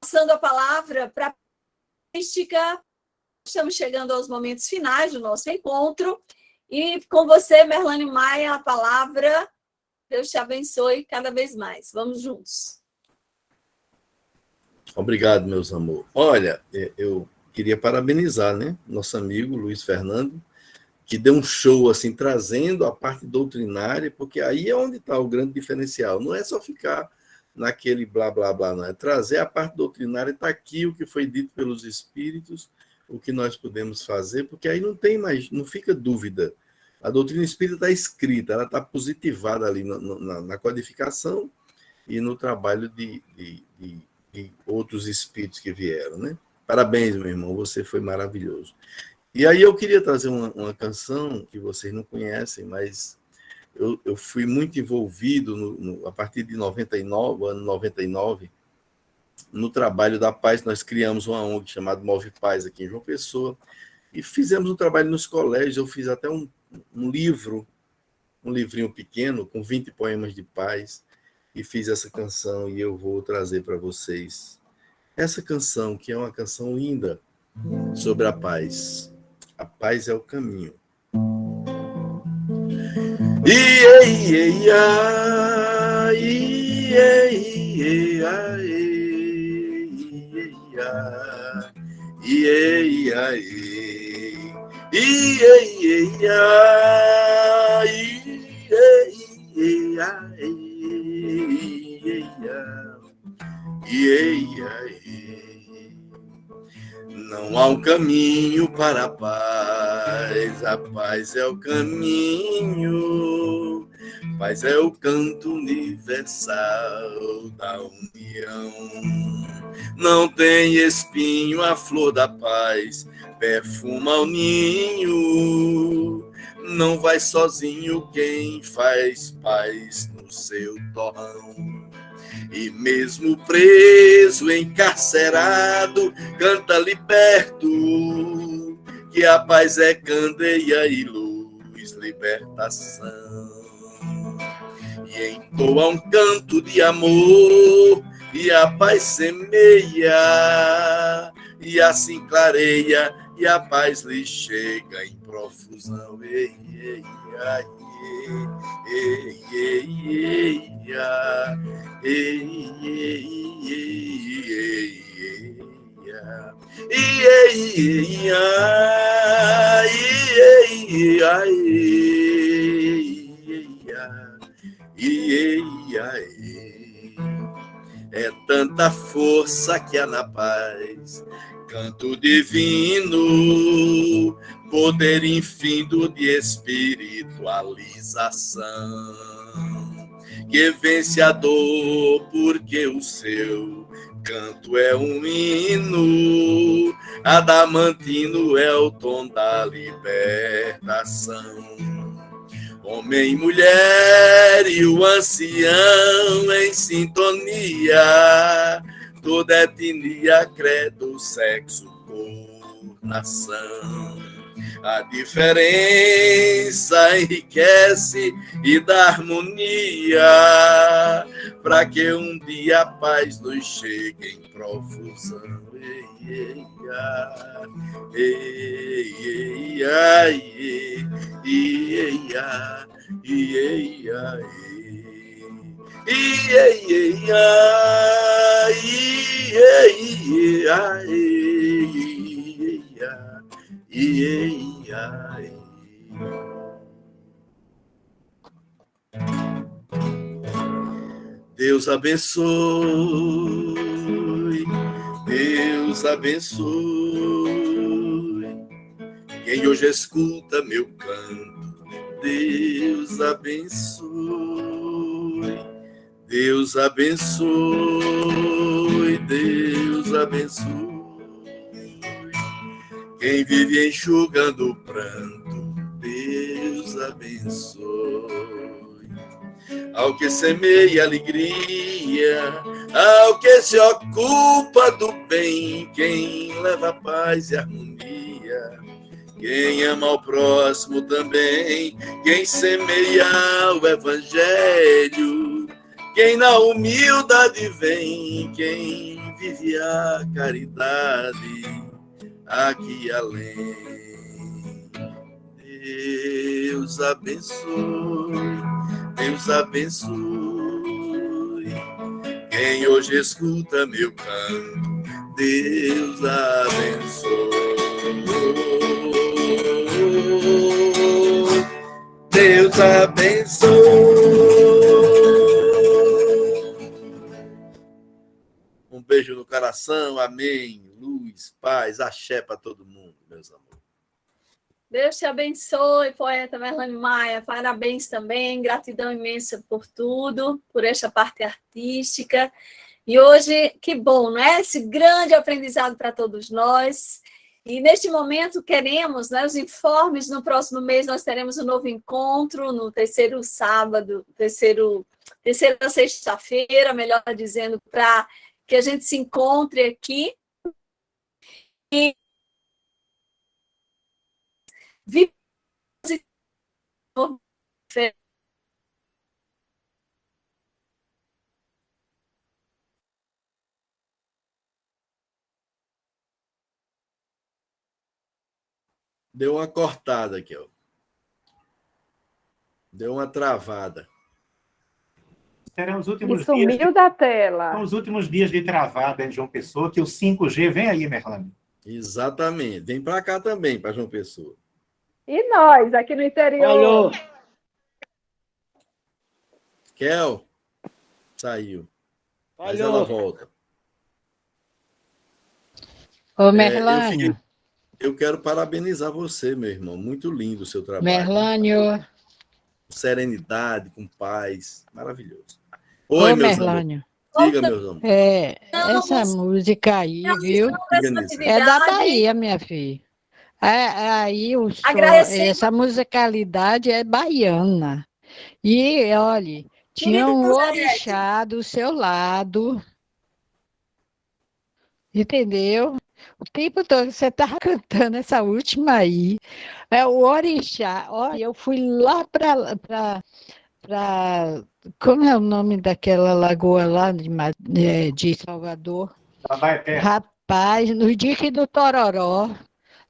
passando a palavra para a mística. Estamos chegando aos momentos finais do nosso encontro. E com você, Merlane Maia, a palavra. Deus te abençoe cada vez mais. Vamos juntos. Obrigado, meus amores. Olha, eu queria parabenizar, né, nosso amigo Luiz Fernando, que deu um show assim, trazendo a parte doutrinária, porque aí é onde está o grande diferencial. Não é só ficar naquele blá, blá, blá, não. É trazer a parte doutrinária, está aqui o que foi dito pelos espíritos, o que nós podemos fazer, porque aí não tem mais, não fica dúvida. A doutrina espírita está escrita, ela está positivada ali na codificação e no trabalho de outros espíritos que vieram, né? Parabéns, meu irmão, você foi maravilhoso. E aí eu queria trazer uma canção que vocês não conhecem, mas eu fui muito envolvido a partir de 99, ano 99, no trabalho da paz. Nós criamos uma ONG chamada Move Paz aqui em João Pessoa e fizemos um trabalho nos colégios. Eu fiz até um livrinho pequeno com 20 poemas de paz e fiz essa canção, e eu vou trazer para vocês essa canção, que é uma canção linda sobre a paz. A paz é o caminho. Não há um caminho para a paz é o caminho, paz é o canto universal da união. Não tem espinho a flor da paz, perfuma o ninho, não vai sozinho quem faz paz no seu torrão. E mesmo preso, encarcerado, canta liberto, que a paz é candeia e luz, libertação. E entoa um canto de amor, e a paz semeia, e assim clareia, e a paz lhe chega em profusão. Ei, ei, ai, É tanta força que há na paz, canto divino, poder infindo de espiritualização, que vence a dor, porque o seu canto é um hino, adamantino é o tom da libertação. Homem, mulher e o ancião em sintonia, toda etnia, credo, sexo, cor, nação. A diferença enriquece e dá harmonia, para que um dia a paz nos chegue em profusão. Deus abençoe, Deus abençoe quem hoje escuta meu canto. Deus abençoe, Deus abençoe, Deus abençoe quem vive enxugando o pranto. Deus abençoe ao que semeia alegria, ao que se ocupa do bem, quem leva paz e harmonia, quem ama ao próximo também, quem semeia o evangelho, quem na humildade vem, quem vive a caridade aqui além. Deus abençoe, Deus abençoe quem hoje escuta meu canto. Deus abençoe, Deus abençoe. Um beijo no coração, amém. Luz, paz, axé para todo mundo, meus amores. Deus te abençoe, poeta Merlane Maia. Parabéns também, gratidão imensa por tudo, por esta parte artística. E hoje, que bom, não é? Esse grande aprendizado para todos nós. E neste momento queremos, né, os informes. No próximo mês nós teremos um novo encontro, no terceiro sábado, terceira sexta-feira, melhor dizendo, para que a gente se encontre aqui e viva. Deu uma cortada aqui, ó. Deu uma travada. Serão os últimos E sumiu da tela. São os últimos dias de travada em João Pessoa, que o 5G vem aí, Merlane. Exatamente. Vem para cá também, para João Pessoa. E nós, aqui no interior? Alô. Kel saiu. Mas ela volta. Ô, Merlânio. Eu quero parabenizar você, meu irmão. Muito lindo o seu trabalho. Merlânio. Com serenidade, com paz. Maravilhoso. Oi, Merlânio. Diga, meus amores. Essa música aí, viu? É da Bahia, minha filha. Aí essa musicalidade é baiana. E, olha, tinha um orixá do seu lado. Entendeu? O tempo todo que você estava cantando essa última aí, o orixá. Olha, eu fui lá para como é o nome daquela lagoa lá de Salvador? Rapaz, no dique do Tororó,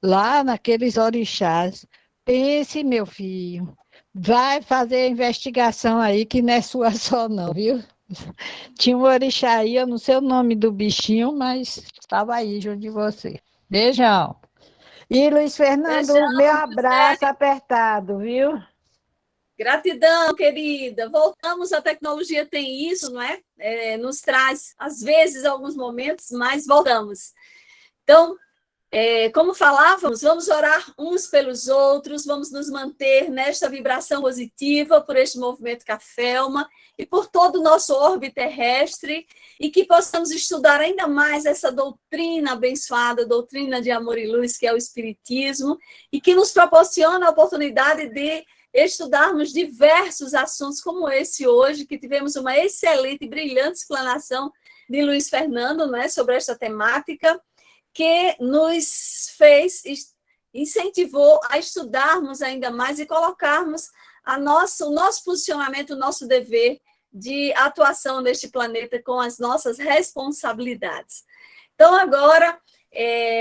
lá naqueles orixás, pense, meu filho, vai fazer a investigação aí, que não é sua só não, viu? Tinha um orixá aí, eu não sei o nome do bichinho, mas estava aí junto de você. Beijão. E Luiz Fernando, Beijão, meu abraço apertado, viu? gratidão, querida. Voltamos, a tecnologia tem isso, não é? Nos traz, às vezes, alguns momentos, mas voltamos. Então, como falávamos, vamos orar uns pelos outros, vamos nos manter nesta vibração positiva por este movimento Cafelma e por todo o nosso orbe terrestre, e que possamos estudar ainda mais essa doutrina abençoada, doutrina de amor e luz, que é o Espiritismo, e que nos proporciona a oportunidade de estudarmos diversos assuntos como esse hoje, que tivemos uma excelente e brilhante explanação de Luiz Fernando, né, sobre esta temática, que nos fez, incentivou a estudarmos ainda mais e colocarmos o nosso posicionamento, o nosso dever de atuação neste planeta com as nossas responsabilidades. Então, agora,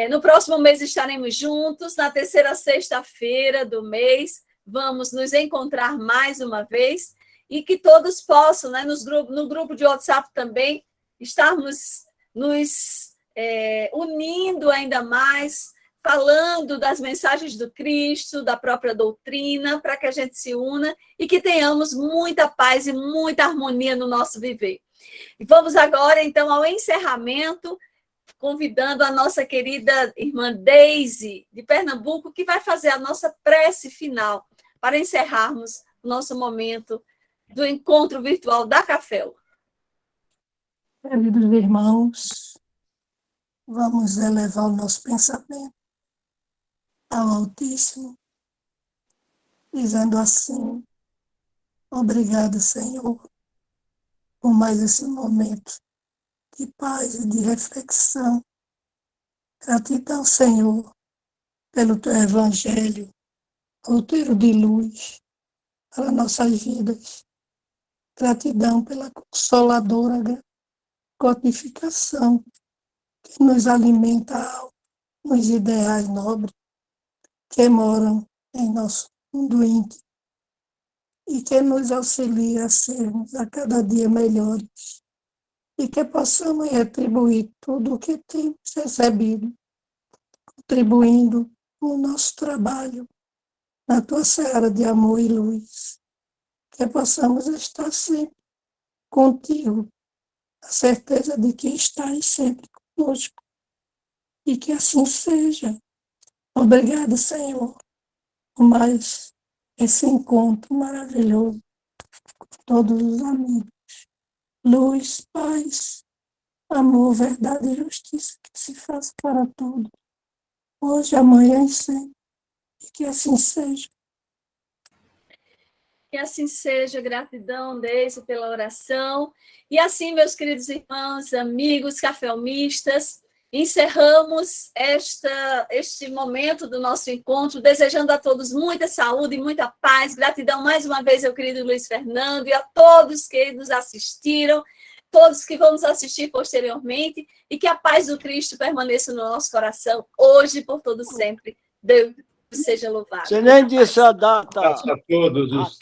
no próximo mês estaremos juntos, na terceira sexta-feira do mês, vamos nos encontrar mais uma vez, e que todos possam, né, no grupo de WhatsApp também, estarmos nos unindo ainda mais, falando das mensagens do Cristo, da própria doutrina, para que a gente se una e que tenhamos muita paz e muita harmonia no nosso viver. E vamos agora, então, ao encerramento, convidando a nossa querida irmã Deise, de Pernambuco, que vai fazer a nossa prece final, para encerrarmos o nosso momento do encontro virtual da Cafel. Queridos irmãos, vamos elevar o nosso pensamento ao Altíssimo, dizendo assim: obrigado, Senhor, por mais esse momento de paz e de reflexão. Gratidão, Senhor, pelo Teu Evangelho, roteiro de luz para nossas vidas. Gratidão pela consoladora codificação que nos alimenta a alma, nos ideais nobres que moram em nosso mundo íntimo e que nos auxilia a sermos a cada dia melhores e que possamos retribuir tudo o que temos recebido, contribuindo com o nosso trabalho na Tua seara de amor e luz, que possamos estar sempre contigo, a certeza de que estás sempre conosco, e que assim seja. Obrigado, Senhor, por mais esse encontro maravilhoso com todos os amigos. Luz, paz, amor, verdade e justiça que se faz para todos, hoje, amanhã e sempre, e que assim seja. Que assim seja. Gratidão, Deise, pela oração. E assim, meus queridos irmãos, amigos, cafelmistas, encerramos este momento do nosso encontro, desejando a todos muita saúde e muita paz. Gratidão mais uma vez ao querido Luiz Fernando e a todos que nos assistiram, todos que vamos assistir posteriormente, e que a paz do Cristo permaneça no nosso coração, hoje e por todo sempre. Deus seja louvado. Você nem disse a data. Abraço a todos os